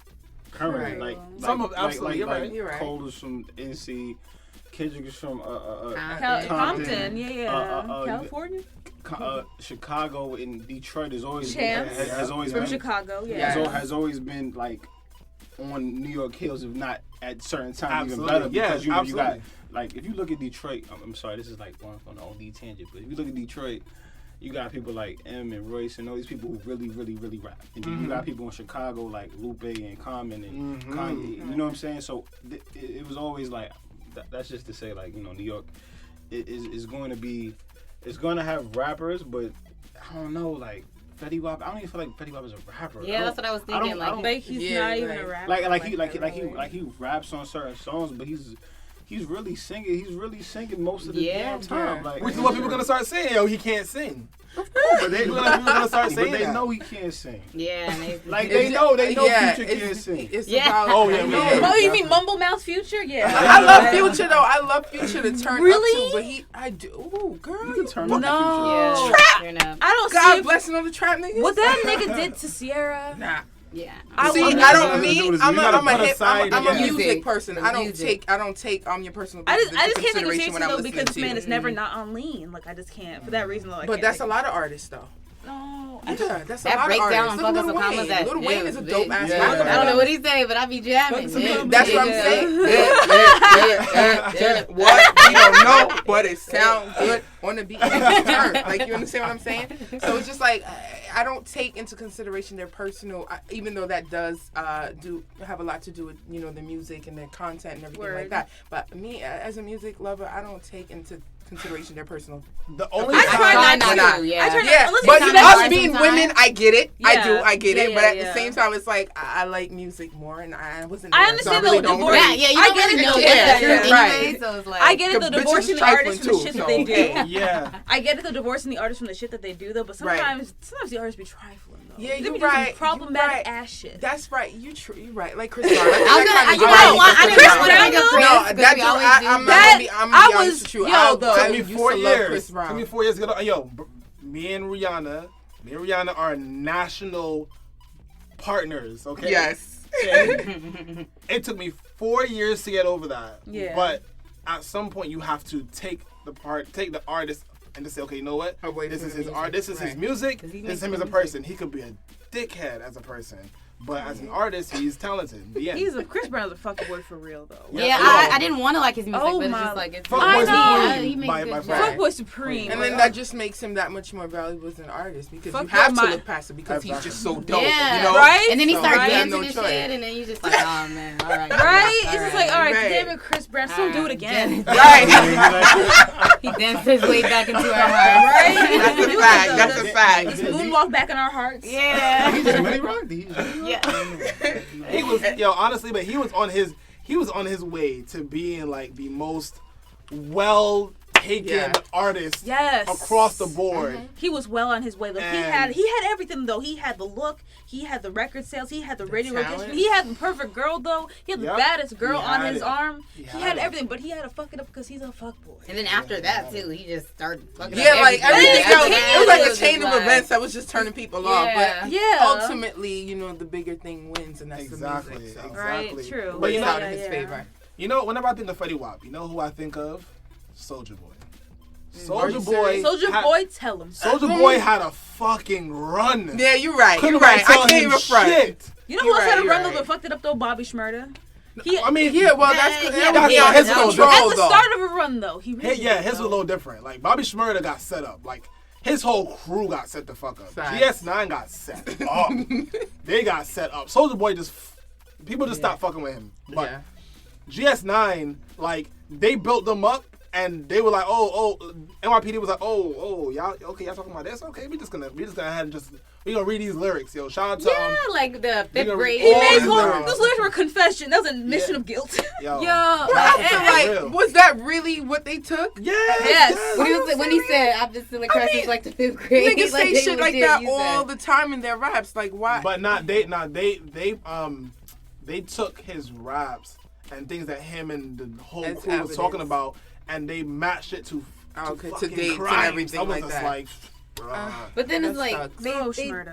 Currently, like some of absolutely, you're right. Cole is from NC, Kendrick is from Compton, California. Chicago and Detroit has always from Chicago, has always been like on New York hills, if not at certain times even better. Because you got like if you look at Detroit, I'm sorry, this is like going on the OD tangent, but if you look at Detroit, you got people like M and Royce and all these people who really, really, really rap. And then you got people in Chicago like Lupe and Common and Kanye. You know what I'm saying? So it was always like, that's just to say like, you know, New York is going to be, it's going to have rappers, but I don't know, like Fetty Wap. I don't even feel like Fetty Wap is a rapper. Yeah, that's what I was thinking. He's not even a rapper. Like he raps on certain songs, but he's really singing. He's really singing most of the damn time. Like, which is what people are gonna start saying. Yo, he can't sing. Of course, but people are gonna start saying but they know he can't sing. Yeah, they know Future can't sing. It's about, oh, you mean Mumble Mouth Future? Yeah. I love Future though. I love Future to turn up to, but I do. Ooh, girl, you can turn up to Future. Trap. I don't God blessing on the trap niggas. What that nigga did to Sierra? Nah. Yeah. I'm a music person. I don't take your personal I just can't take seriously though because this man is never not on lean. Like I just can't for that reason though. But that's a lot of artists though. No, that's a lot of artists. Look, Lil Wayne. Lil Wayne is a dope ass rapper. I don't know what he's saying, but I be jamming. That's what I'm saying. What? We don't know, but it sounds good on the beat. Like, you understand what I'm saying? So it's just like I don't take into consideration their personal, even though that does do have a lot to do with, you know, the music and their content and everything like that. But me as a music lover, I don't take into consideration their personal. The only I try not to. Yeah, but us being women, I get it. I get it. But at the same time, it's like I like music more, and I wasn't. I understand the divorce. Yeah, you don't really know what right. So it's like, I get it, the divorcing the artists from the shit that they do. Yeah. I get it, the divorcing the artists from the shit that they do, though. But sometimes the artists be trifling. Yeah, you're right. Problematic ass shit. That's right. You're right. Like Chris Brown. I'm honest with you. Took me 4 years. Took me 4 years to get. Yo, me and Rihanna are national partners. Okay. Yes. It took me 4 years to get over that. Yeah. But at some point, you have to take the artist. And to say, okay, you know what? This is his art. This is his music. This is him as a person. He could be a dickhead as a person, But as an artist, he's talented. Chris Brown's a fuckboy for real though. Yeah, I didn't want to like his music, but it's just like it's Fuckboy Supreme. And then that just makes him that much more valuable as an artist because you have to look past it because he's just so dope. Yeah. You know? Right? And then he starts dancing and shit, and then you just like, oh man, all right. Right? It's just like, all right, damn it, Chris Brown, don't do it again. Right. He danced his way back into our hearts. Right? That's a fact. Moonwalk back in our hearts. Yeah. He just really rocked. He was honestly, but he was on his way to being like the most well-taken artist across the board. He was well on his way. Like, he had everything though. He had the look, he had the record sales, he had the radio rotation. He had the perfect girl though. He had the baddest girl on his arm. He had everything, but he had to fuck it up because he's a fuckboy. And then after that too, he just started fucking up like everything else. It was like a chain of like, events that was just turning people off. But ultimately, you know, the bigger thing wins, and that's the music. So. Right, true. But out in his favor. You know, whenever I think of Fetty Wap, you know who I think of? Soulja Boy. Soulja Boy, tell him. Soulja Boy had a fucking run. Yeah, you're right. I can't even front. You know who else had a run though that fucked it up though? Bobby Shmurda. That's his control. At the start of a run though, his was a little different. Like Bobby Shmurda got set up. Like his whole crew got set the fuck up. GS9 got set up. They got set up. Soulja Boy people just stopped fucking with him. But GS9, like they built them up. And they were like, NYPD was like, y'all talking about this? Okay, we just gonna have we gonna read these lyrics, yo. Shout out to like the 5th grade. Those lyrics were confession. That was an admission of guilt. Yo. Was that really what they took? Yes. When he said, "I've been stealing crashes like the 5th grade," niggas say shit like that all the time in their raps. Like why? But they took his raps and things that him and the whole crew was talking about. And they matched it to dates and everything like that. But then it's like they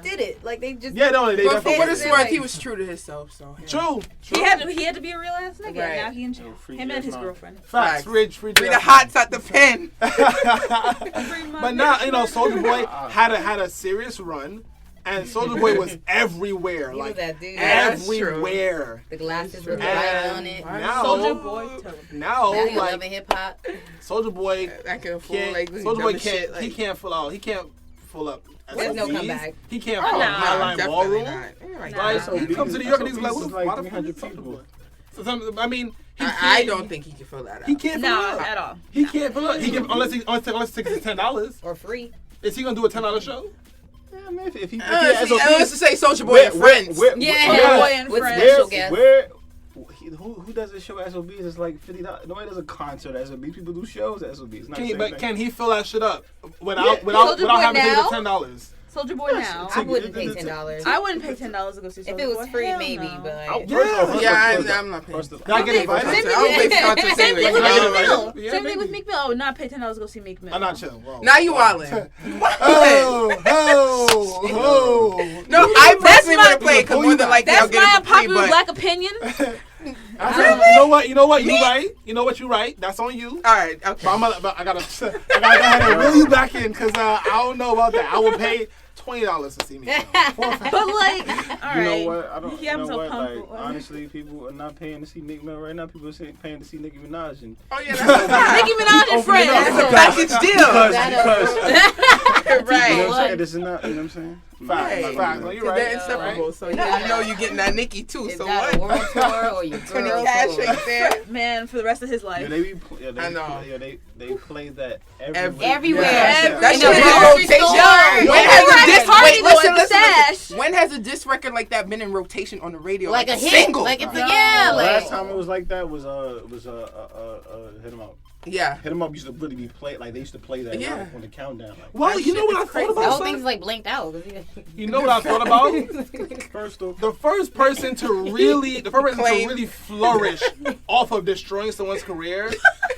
did it. Like they just they but for what it's worth, he was true to himself. So true. He had to be a real ass nigga. Right. Now he in jail. Him and his girlfriend. Facts. Free the hots at the pen. But now Soulja Boy had a serious run. And Soulja Boy was everywhere, he like was that dude. Everywhere. The glasses were right on it. Soulja Boy, now he like loving hip hop. Soulja Boy, Soulja Boy can't. Like, he can't full out. He can't full up. There's no comeback. He can't full up Highline Ballroom. So he comes to New York and he's like, "What the fuck is Soulja Boy?" So I mean, I don't think he can fill that out. He can't fill it out at all. He can't fill it. He can unless it takes $10 or free. Is he gonna do a $10 show? Yeah, man, if he let's just say Soulja Boy and Friends. Boy and Friends. Who does a show at SOBs? It's like $50. Nobody does a concert at SOBs. People do shows at SOBs. Can he fill that shit up without having to pay the $10? Soulja Boy now. I wouldn't pay $10. I wouldn't pay $10 to go see Soulja Boy. If it was free, maybe, but I'm not paying. Can I get invited? Same thing with Meek Mill. Same thing with Meek Mill. I would not pay $10 to go see Meek Mill. I'm not chilling. Now you wildin'. No, I personally would play because more than likely I'll get it for free. That's my unpopular black opinion. Really? You know what? You right. You know what? You right. That's on you. All right. Okay. But I gotta go ahead and reel you back in because I don't know about that. I will pay $20 to see me. But like, all right. You know what? I don't. You know what? like, honestly, people are not paying to see Meek Mill right now. People are paying to see Nicki Minaj. And that's Nicki Minaj and Friends. That's a package deal. Because right. You know what I'm saying? This is not. You know what I'm saying? Fact. No, you're right. They're inseparable. So you know you're getting that Nicki too. Is so that what? A world tour or your 20 girl cash tour? right there. Man, for the rest of his life. I know. They play that everywhere. That shit is in rotation. Listen. When has a diss record like that been in rotation on the radio? Like a hit. Single. Like it's last time it was like that was Hit 'Em Up. Yeah. Hit 'Em Up used to really be played, like they used to play that on the countdown. Like, well, you know what I thought about? The whole thing's like blanked out. You know what I thought about? The first person to really flourish off of destroying someone's career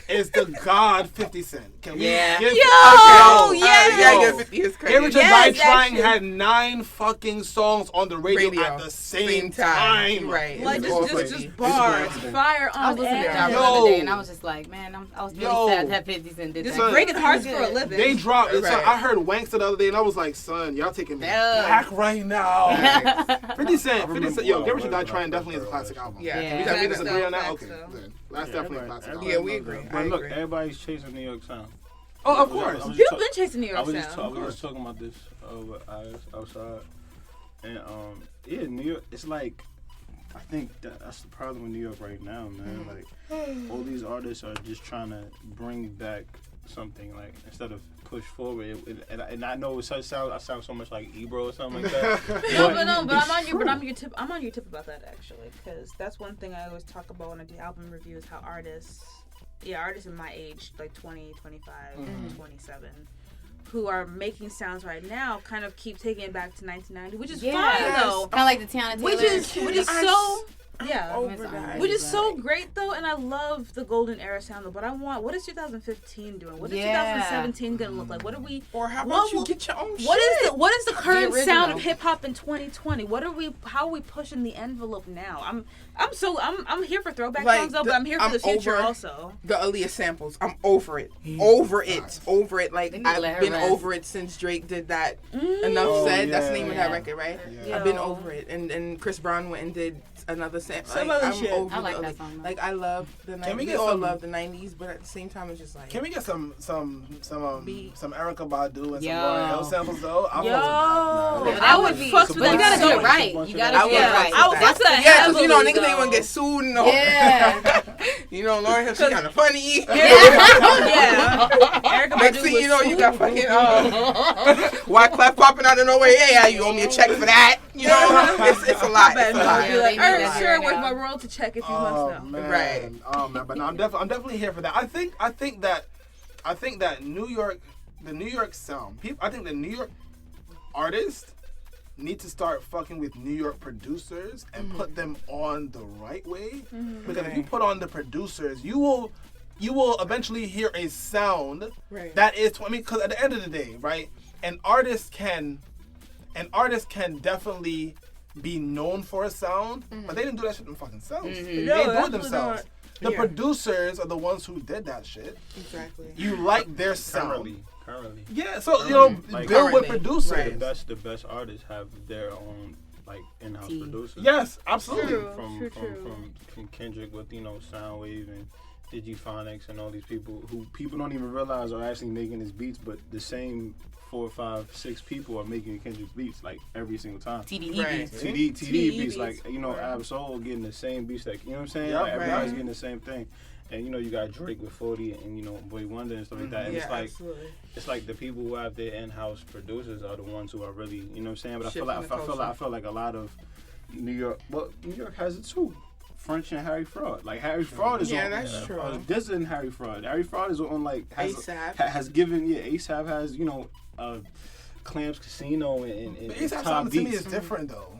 is the God 50 Cent. Can we Yeah. give Yeah, 50 is crazy. Get Rich or Die Trying had 9 fucking songs on the radio at the same time. Right. Like just bars, fire I on was listening to air. that the other day, and I was just like, man, I was really sad that 50 Cent did Just that. breaking hearts for a living. They dropped. Right. So I heard Wanksta the other day, and I was like, son, y'all taking me back right now. 50 Cent, yo, Get Rich or Die Trying definitely is a classic album. Yeah. Can we disagree on that? Facts, Okay, though. then. That's definitely a classic album. Yeah, we agree. But look, everybody's chasing New York sound. Oh, of course. You've been chasing New York I was sound. just talking about this outside, and yeah, New York. It's like, I think that's the problem with New York right now, man. Like, all these artists are just trying to bring back something, like, instead of push forward. And I know I sound so much like Ebro or something like that. But I'm on your tip about that, actually, because that's one thing I always talk about when I do album reviews, how artists in my age, like 20, 25, 27, who are making sounds right now, kind of keep taking it back to 1990, which is fine though. Kind of like the Tiana Taylor. Which is so. Yeah, Overnight. which is so great though, and I love the golden era sound though. But what is 2015 doing? What is 2017 gonna look like? What are we? Or how about you get your own shit? What is the current original. sound of hip hop in 2020? How are we pushing the envelope now? I'm here for throwback songs though, but I'm here for the future also. The Aaliyah samples, I'm over it. Over it. Like, I've been over it since Drake did that. Enough Said. That's the name of that record, right? Yeah. I've been over it. And Chris Brown went and did another sample. Some like, other I'm shit. over I like the that song, though. Like, I love the 90s. We all love the 90s, but at the same time, it's just like. Can we get some Erykah Badu and some Yo. Lauryn Hill samples though? I would fuck with that. You gotta do it right. You gotta do it right. I would fuck with that. Yeah, because heavily, niggas ain't want to get sued and all. Yeah. Lauryn Hill, she kind of funny. Yeah. Erykah Next Badu thing you was know, you got fucking Wyclef popping out of nowhere. Yeah, you owe me a check for that. It's a lot. It's a lot. Be like, Yeah. sure, where's my royalty check if you must know. Man. Right. Oh man, but no, I'm definitely here for that. I think that New York, the New York sound. I think the New York artists need to start fucking with New York producers and put them on the right way. Because if you put on the producers, you will eventually hear a sound that is. Because at the end of the day, right, an artist can definitely be known for a sound, but they didn't do that shit themselves. They do it themselves. The producers are the ones who did that shit. Exactly. You like their sound. Currently. Yeah, so Like, build with producers. Right. The best artists have their own, like, in-house producers. Yes, absolutely. From Kendrick with Soundwave and Digiphonics and all these people who people don't even realize are actually making his beats, but the same 4, 5, 6 people are making Kendrick's beats like every single time. TDE beats. TDE beats, like, Ab-Soul getting the same beats, like, you know what I'm saying? Yep, like, everybody's getting the same thing. And you got Drake with 40 and Boy Wonder and stuff like that. And it's like the people who have their in-house producers are the ones who are really, you know what I'm saying? But I feel like a lot of New York has it too. French and Harry Fraud. Like, Harry Fraud is on. Yeah, that's true. This isn't Harry Fraud. Harry Fraud is on, like, ASAP. Has given, ASAP has, Clams Casino and But ASAP Top sound to me Beats. is different though.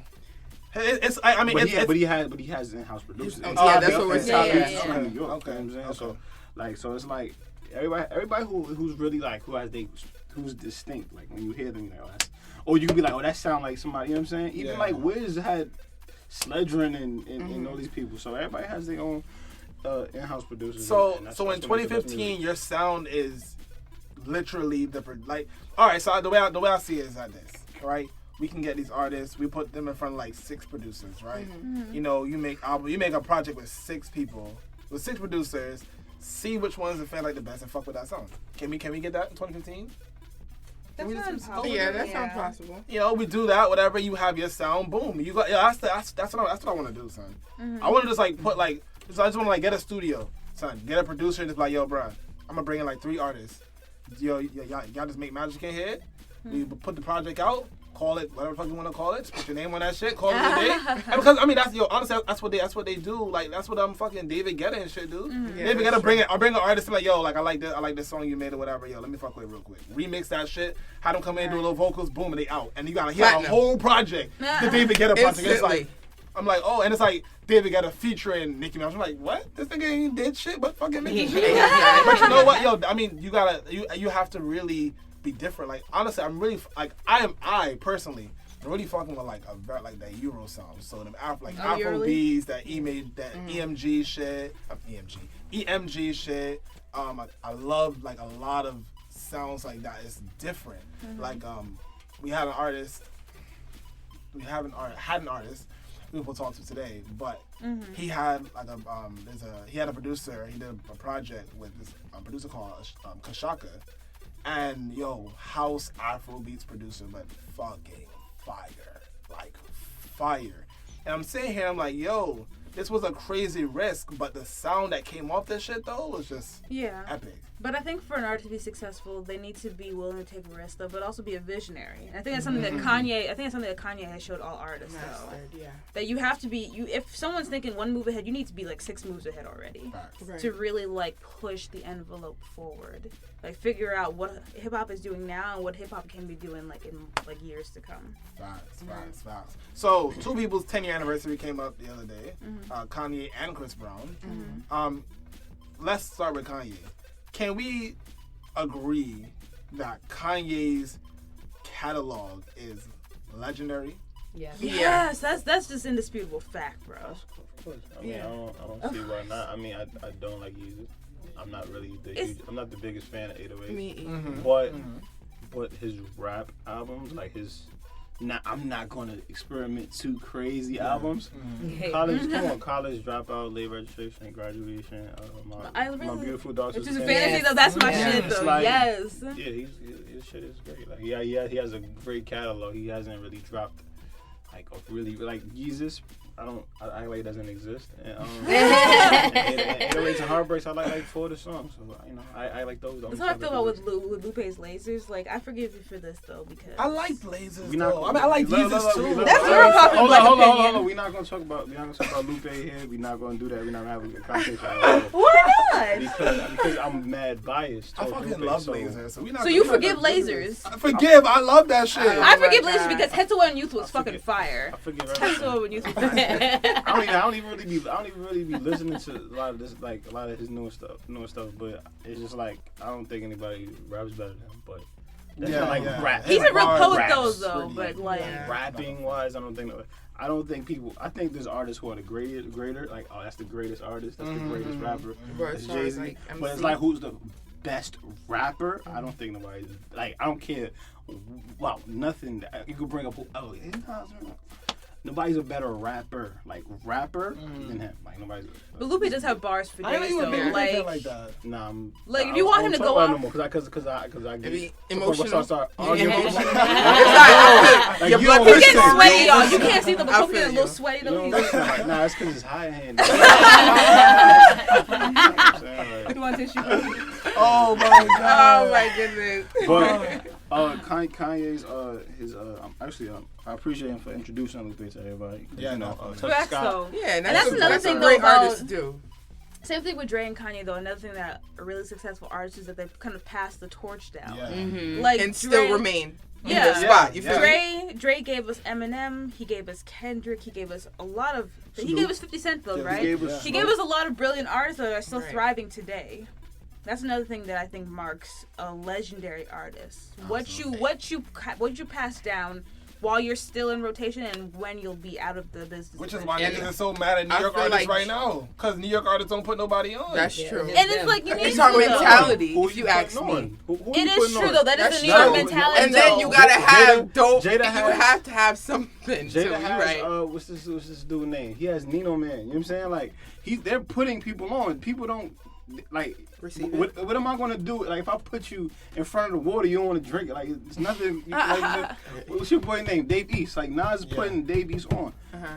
But he has in-house producers. Yeah, that's what we're saying. In New York, okay. You know what I'm saying? So it's like everybody who's really like who's distinct. Like when you hear them, you're like, or you can be like, oh, that sound like somebody. You know what I'm saying? Even like Wiz had Sledgerin and all these people. So everybody has their own in-house producers. So in 2015, your sound is literally all right. So the way I see it is like this, right? We can get these artists, we put them in front of like 6 producers, right? You make a project with 6 people, with 6 producers, see which ones the fan like the best and fuck with that song. Can we get that in 2015? That sounds possible. Yeah, that sounds possible. We do that, whatever, you have your sound, boom. You got that's what I want to do, son. I want to just like put like I just want to like get a studio, son, get a producer and just be like, yo, bruh, I'm gonna bring in like 3 artists. Y'all just make magic in here. We put the project out. Call it whatever the fuck you want to call it. Just put your name on that shit. Call it a day. And because honestly, that's what they do. Like that's what fucking David Guetta and shit do. David Guetta bring an artist and like, yo, like I like this song you made or whatever. Yo, let me fuck with it real quick. Remix that shit. Have them come in, do a little vocals, boom, and they out. And you gotta hear a whole project. The David Guetta project. It's like, I'm like, oh, and it's like David got a featuring Nicki Minaj. I'm like, what? This nigga ain't did shit but fucking making shit. But you know what, yo? I mean, you have to really be different. Like honestly, I'm really like I personally really fucking with like that Euro sound. So them Afro beats, that EMG shit, EMG shit. I love like a lot of sounds like that. It's different. Like we had an artist. Had an artist we will talk to today, but he had like he had a producer. He did a project with this producer called Kashaka, and house Afro beats producer, but fucking fire. And I'm sitting here, I'm like, yo, this was a crazy risk, but the sound that came off this shit though was just epic. But I think for an artist to be successful, they need to be willing to take a risk, though, but also be a visionary. And I think that's something that Kanye has showed all artists, though. Yeah. That you have to be, if someone's thinking one move ahead, you need to be like 6 moves ahead already. Right. To really like push the envelope forward. Like figure out what hip hop is doing now and what hip hop can be doing like in like years to come. Facts. So 2 people's 10-year anniversary came up the other day. Kanye and Chris Brown. Let's start with Kanye. Can we agree that Kanye's catalog is legendary? Yes, that's just indisputable fact, bro. Of course. I mean, I don't see why not. I mean, I don't like Yeezus. I'm not really I'm not the biggest fan of 808s. Me either. But his rap albums, like I'm not gonna experiment too crazy albums. College dropout, late registration, graduation. My beautiful dark sister. Which is a fantasy though. That's my shit though. Like, yes. Yeah, his shit is great. Like he has a great catalog. He hasn't really dropped like a really like Jesus. I like it doesn't exist. And 808s and Heartbreaks, I like 4 of the songs. So, I like those. That's how I feel about with Lupe's Lasers. Like, I forgive you for this, though, because... I like Lasers, though. I like Jesus, too. That's your popular opinion. Hold on. We're not going to talk about Lupe here. We're not going to do that. We're not going to have a conversation. Why not? Because I'm mad biased. I fucking love Lasers. So you forgive Lasers? I forgive. I love that shit. I forgive Lasers because Head to One Youth was fucking fire. I forgive Head to One Youth was fire. I don't even really be listening to a lot of this, like a lot of his newer stuff. But it's just like I don't think anybody raps better than him. But that's not like rap. He's a real poet though. But like rapping wise, I don't think people. I think there's artists who are the greater. Like that's the greatest artist. That's the greatest rapper. That's Jay-Z. But it's like who's the best rapper? I don't think nobody's like. I don't care. Wow, nothing. You could bring up. Nobody's a better rapper, than him. Like nobody's. But Lupe does have bars for days, though. Like that. Nah, like if you want him to go on, because I get emotional. Start arguing. Your blood he's getting sweaty, y'all. You can't see them, but he's getting a little sweaty though. Nah, it's because it's high hand. You want tissue? Oh my god. Oh my goodness. But Kanye's I appreciate him for introducing Lupe to everybody. Correct though. Yeah, and that's another thing great though artists do. Same thing with Dre and Kanye though. Another thing that a really successful artist is that they've kind of passed the torch down. Yeah. Like and still remain. Yeah. Spot. You feel Dre gave us Eminem. He gave us Kendrick. He gave us a lot of. He gave us 50 Cent though, right? He gave us a lot of brilliant artists that are still thriving today. That's another thing that I think marks a legendary artist. Absolutely. What you pass down while you're still in rotation and when you'll be out of the business. Which is why niggas are so mad at New York artists right now. Because New York artists don't put nobody on. That's true. And it's like, you need it's our mentality, if you ask me. It is true, though. That is a New York mentality. And then you gotta have dope. You have to have something. Jada has, what's this dude's name? He has Nino Man. You know what I'm saying? Like, they're putting people on. People don't, like... What am I gonna do? Like if I put you in front of the water, you don't want to drink it. Like it's nothing. What's your boy name? Dave East. Like Nas is putting Dave East on.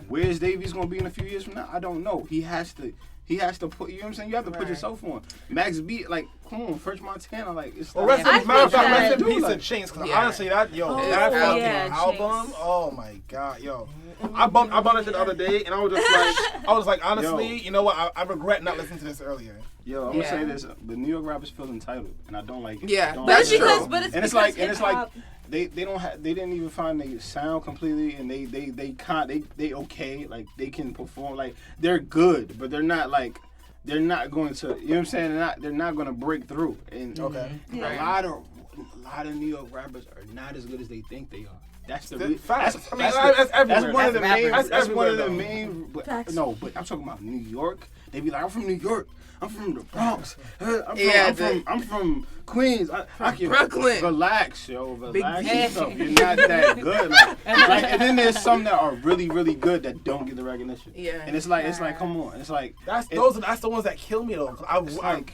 Where's Dave East gonna be in a few years from now? I don't know. He has to put. You know what I'm saying? You have to put yourself on. Max B. Like come on, French Montana, like it's. Well, like, rest in peace like, of Chinks, because yeah. honestly, that fucking album, oh my god, yo, I bumped it the other day, and I was like, honestly, you know what? I regret not listening to this earlier. Yo, I'm gonna say this: the New York rappers feel entitled, and I don't like it. Yeah, that's true. But it's it's like they didn't even find their sound completely, and they okay, like they can perform, like they're good, but they're not going to, you know what I'm saying? They're not going to break through. And a lot of New York rappers are not as good as they think they are. That's the fact. That's one of the main. That's one of the main. But I'm talking about New York. They be like, I'm from New York. I'm from the Bronx. I'm from Queens. I can Brooklyn. Relax, yo. Relax yourself. You're not that good. Like, and then there's some that are really, really good that don't get the recognition. Yeah. And it's like, come on. It's like that's the ones that kill me though.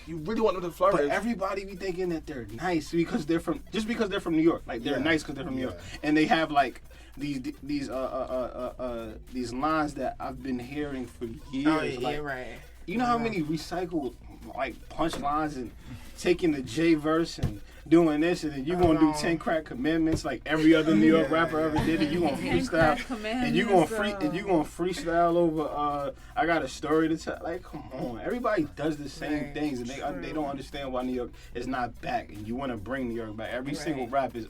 You really want them to flourish. But everybody be thinking that they're nice because they're from New York. Like they're nice because they're from New York, and they have like these lines that I've been hearing for years. Oh yeah, like, right. You know how many recycled like punchlines and taking the J verse and doing this, and then you gonna do 10 crack commandments like every other New York rapper ever did, and you gonna freestyle and you gonna freestyle over I got a story to tell. Like, come on, everybody does the same things, and they don't understand why New York is not back, and you want to bring New York back. Every single rap is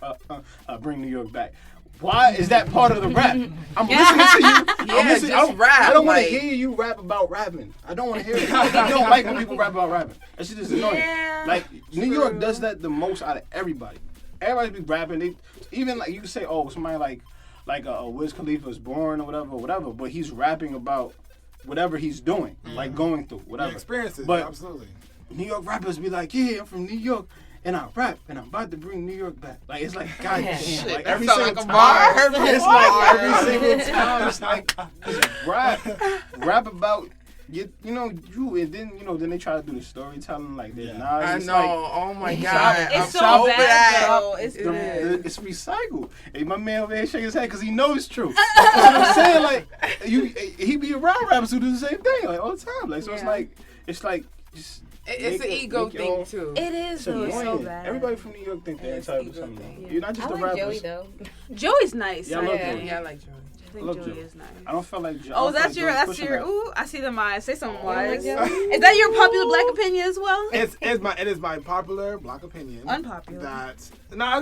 bring New York back. Why is that part of the rap? I'm listening to you. I don't want to hear you rap about rapping. I don't want to hear it. I don't like when people rap about rapping. That shit is annoying. Like, New York does that the most out of everybody. Everybody be rapping. Even like you can say, oh, somebody like Wiz Khalifa is born or whatever, but he's rapping about whatever he's doing, like going through whatever experiences. But absolutely, New York rappers be like, yeah, I'm from New York. And I rap, and I'm about to bring New York back. Like, it's like, goddamn. Like, every single time. It's like, every single time. It's like, rap about, you, and then they try to do the storytelling, like, they're not. I know. Like, oh, my God. It's so bad, though. It's recycled. Hey, my man over there shaking his head because he knows it's true. That's what I'm saying. Like, he be around rappers who do the same thing, like, all the time. Like, so it's like, just... It's an ego thing too. It is though. It's so bad. Everybody from New York think they're entitled to something. You're not just I a like rapper. Joey though. Joey's nice. Yeah, I love Joey. Yeah, I like Joey. I think Joey is nice. I don't feel like Joey. Oh, that's your. Ooh, I see them eyes. Say something wise. Is that your popular black opinion as well? It is my popular black opinion. Unpopular.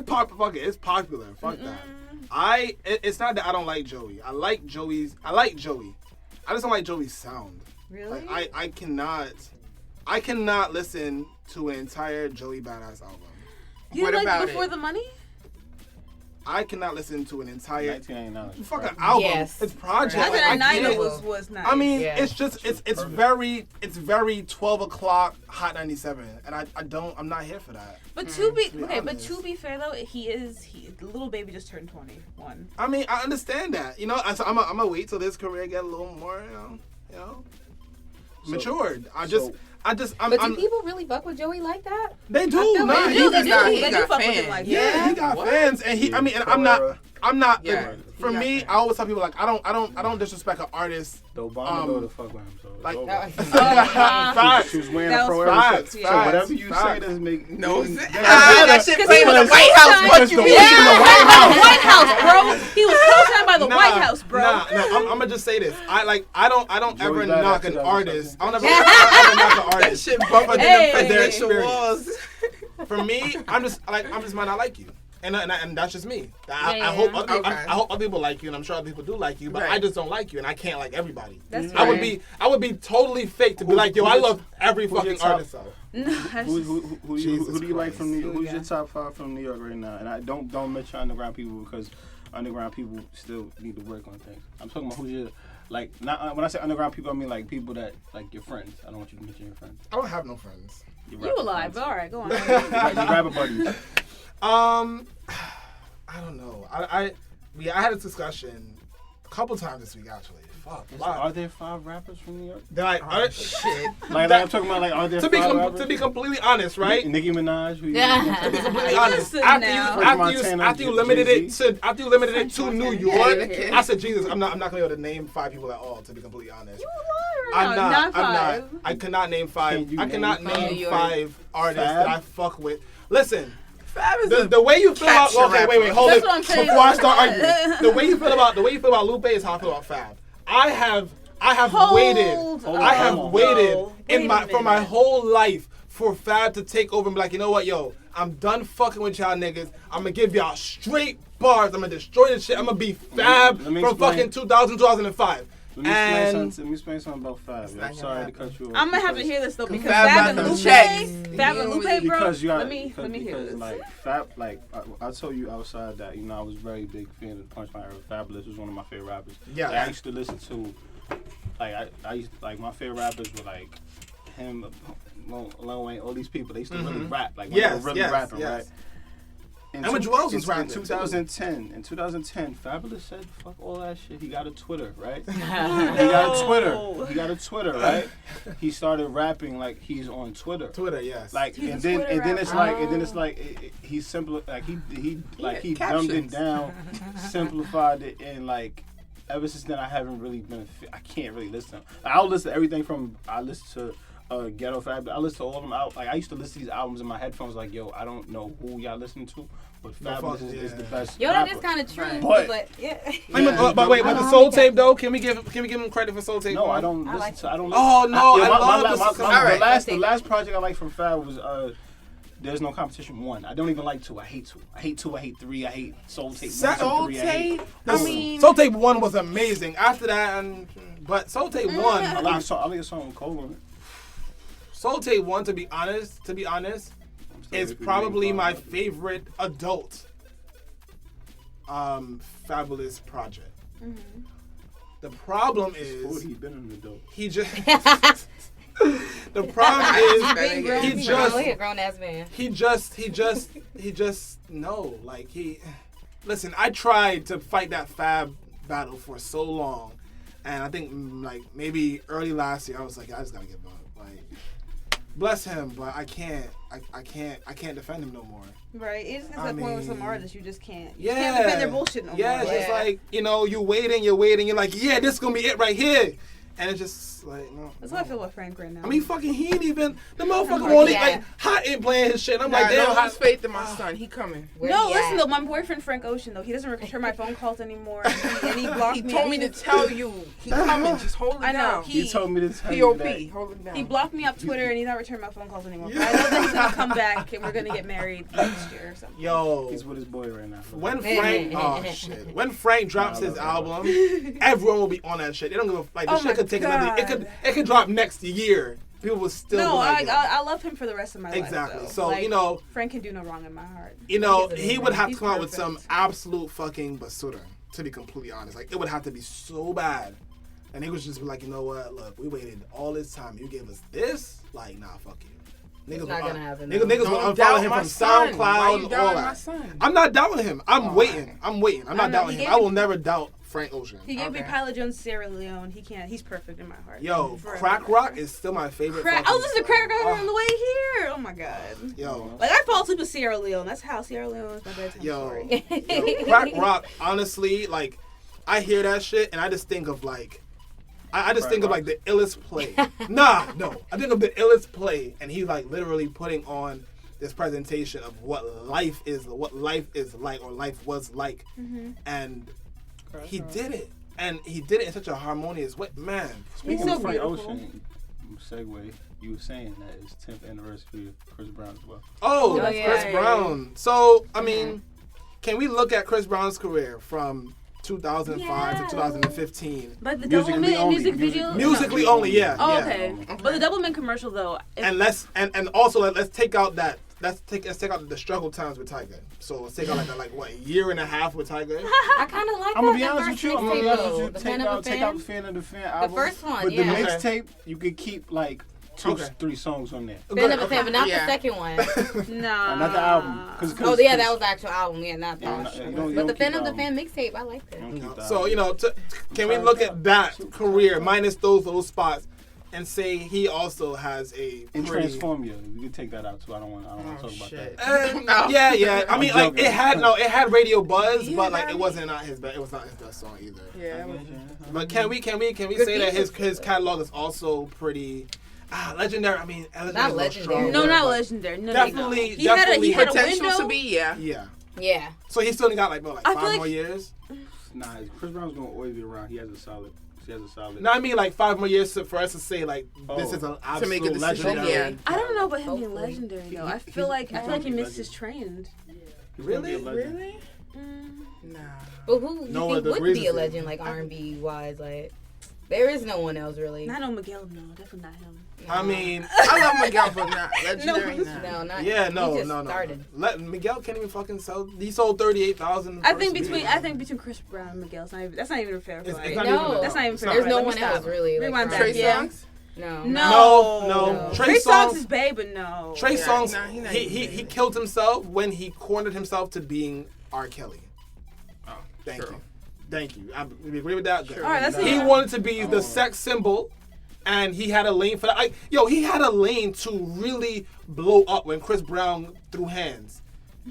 Fuck it. It's popular. Fuck that. It's not that I don't like Joey. I like Joey. I just don't like Joey's sound. Really? Like, I cannot listen to an entire Joey Badass album. You like Before the Money? I cannot listen to an entire 1999 fucking album. Yes. It's project. 1999 was nice. I mean, it's just it's very 12 o'clock Hot 97, and I'm not here for that. But to be fair though, Little Baby just turned 21. I mean, I understand that. So I'm gonna wait till this career get a little more, matured. But do people really fuck with Joey like that? They do. They do fuck with him like that. Yeah, he got fans, and I'm not. Yeah. For me, I always tell people like I don't disrespect an artist. The Obama go to fuck with him. So Facts. She was wearing a pro facts. So whatever you say doesn't make no sense. That shit came in the White House. What you mean? White House, bro. He was co-signed by the White House, bro. Nah, I'm gonna just say this. I don't ever knock an artist. I don't ever knock an artist. That shit bumping in the presidential walls. For me, I'm just might not like you. And that's just me. I hope other people like you, and I'm sure other people do like you, but I just don't like you, and I can't like everybody. That's right. I would be totally fake to be like, yo, I love every fucking artist. Who do you like from New York? Who's your top 5 from New York right now? And I don't mention underground people because underground people still need to work on things. I'm talking about who's your not when I say underground people, I mean like people that like your friends. I don't want you to mention your friends. I don't have no friends. You alive? All right, go on. Your rapper buddies. I don't know. I had a discussion a couple times this week actually. fuck. Are there 5 rappers from New York? They're like, shit. Like I'm talking about, like, are there 5 rappers? To be completely honest, right? Nicki Minaj. To be completely honest, after you limited it to New York, I said, Jesus, I'm not gonna be able to name 5 people at all. To be completely honest, you a liar. I'm not. I cannot name 5. I cannot name 5 artists that I fuck with. Listen. The way you feel about wait, hold it before I start arguing. The way you feel about Lupe is how I feel about Fab. I have waited for my whole life for Fab to take over and be like, you know what, yo, I'm done fucking with y'all niggas. I'm gonna give y'all straight bars. I'm gonna destroy this shit. I'm gonna be Fab from fucking 2005. Let me explain something about Fab. I'm sorry to cut you off. I'm gonna have to hear this though because Fab and Lupe, bro. Because let me hear this. Like Fab, like I told you outside that I was a very big fan of the Punchline era. Fabulous was one of my favorite rappers. Yeah, like, I used to listen to, like I used to, like my favorite rappers were like him, Lil Wayne, all these people. They used to really rap, like they were really rapping, right? And with Joel's was rapping. In 2010, Fabulous said, "Fuck all that shit." He got a Twitter, right? He got a Twitter, right? He started rapping like he's on Twitter. Twitter, yes. Like, and then it's like he simple, like he dumbed it down, simplified it, and like ever since then I haven't really been. I can't really listen. I'll listen to everything from I listen to. Ghetto Fab. I listen to all of them out. Like I used to listen to these albums in my headphones. Like, yo, I don't know who y'all listening to, but Fabulous is the best. Yo, that is kind of true. But yeah. But wait, the Soul Tape though? Can we give him credit for Soul Tape? No, I don't listen to. I don't. Oh no, I love the last project I liked from Fab was There's No Competition 1. I don't even like 2. I hate 2. I hate 2. I hate 3. I hate Soul Tape 1. Soul Tape. Soul Tape 1 was amazing. After that, but Soul Tape 1. I like a song with Cole on it. Soul Tape 1, to be honest, is probably my favorite adult Fabulous project. Mm-hmm. The problem is he's been an adult. He just the problem is he just a grown ass man. He just no, like listen, I tried to fight that Fab battle for so long, and I think like maybe early last year I was like, I just gotta give up. Like, bless him, but I can't defend him no more. Right, it just gets to the point with some artists you just can't. You can't defend their bullshit no more. Yeah, it's just like, you're waiting, you're like, yeah, this is gonna be it right here. And it's just like, no. That's how I feel about Frank right now. I mean, he ain't even, the motherfucker won't like, Hot ain't playing his shit. I'm like, damn. I have faith in my son. He coming. Listen though, my boyfriend Frank Ocean though, he doesn't return my phone calls anymore. And he blocked me. He told me to tell you. He coming. Just hold it down. I know. He told me to tell you that. Hold it down. He blocked me off Twitter and he's not returning my phone calls anymore. But I know that he's gonna come back and we're gonna get married next year or something. Yo. He's with his boy right now. When Frank drops his album, everyone will be on that shit. They don't give a, like, the shit could take another, it could drop next year. People will still I love him for the rest of my life. Exactly. So, like, Frank can do no wrong in my heart. He would have to come out with some absolute fucking basura, to be completely honest. Like, it would have to be so bad. And he would just be like, you know what, look, we waited all this time. You gave us this? Like, nah, fuck you. It's not gonna happen. Niggas will unfollow him from SoundCloud and all that. I'm not doubting him. I'm waiting. I'm not doubting him. I will never doubt Frank Ocean. He gave me Pilot Jones, Sierra Leone. He's perfect in my heart. Yo, Crack Rock is still my favorite. I was listening to Crack Rock on the way here. Oh my god. Yo, like I fall asleep with Sierra Leone. That's how Sierra Leone is my bedtime story. Yo, Crack Rock. Honestly, like I hear that shit and I just think of like. I just think of like the illest play. I think of the illest play, and he's like literally putting on this presentation of what life is like, or life was like, and he did it, and he did it in such a harmonious way, man. Speaking of Frank Ocean, segue. You were saying that it's 10th anniversary of Chris Brown as well. Oh, that's Chris Brown. So I mean, can we look at Chris Brown's career from 2005 to 2015. But the Doublemint music video? Musically only, yeah. Oh, okay. But the Doublemint commercial though. And let's take out that let's take out the struggle times with Tiger. So let's take out like a year and a half with Tiger. I kind of like. I'm gonna be honest with you. Take out the Fan of the Fan album. The first one, but the mixtape you could keep like 3 songs on there. Fan of a Fan, but not the second one. No. Not the album. Oh yeah, that was the actual album. Yeah, not that. But the Fan of the Fan mixtape, I like that. So can we look at that career minus those spots? And say he also has a in Transformia. We can take that out too. I don't want to talk about that. Yeah. I mean, like it had radio buzz, but like it wasn't his best. It was not his best song either. Yeah. But can we say that his catalog is also pretty legendary? I mean, not legendary. No, not legendary. No, definitely. He had a potential window to be. Yeah. So he's still got like 5 more years. Nah, Chris Brown's gonna always be around. He has a solid. No, I mean like 5 more years for us to say like this is an absolute legendary. Yeah. I don't know about him being legendary though. I feel like he missed his train. Really? Nah. But who you think would be a legend like R&B wise? Like there is no one else really. Not on Miguel. No, definitely not him. I mean, I love Miguel, but not legendary. No, not. Yeah, he no. Started. Miguel can't even fucking sell. He sold 38,000. I think between Chris Brown and Miguel, that's not even a fair fight. That's not even fair. There's no one else really. Rewind like, that. Trey Songz? No. Trey Songz is babe, but no. Trey Songz, he killed himself when he cornered himself to being R. Kelly. Oh, thank you. I agree with that. Good. All right, he wanted to be the sex symbol. And he had a lane for that. He had a lane to really blow up when Chris Brown threw hands.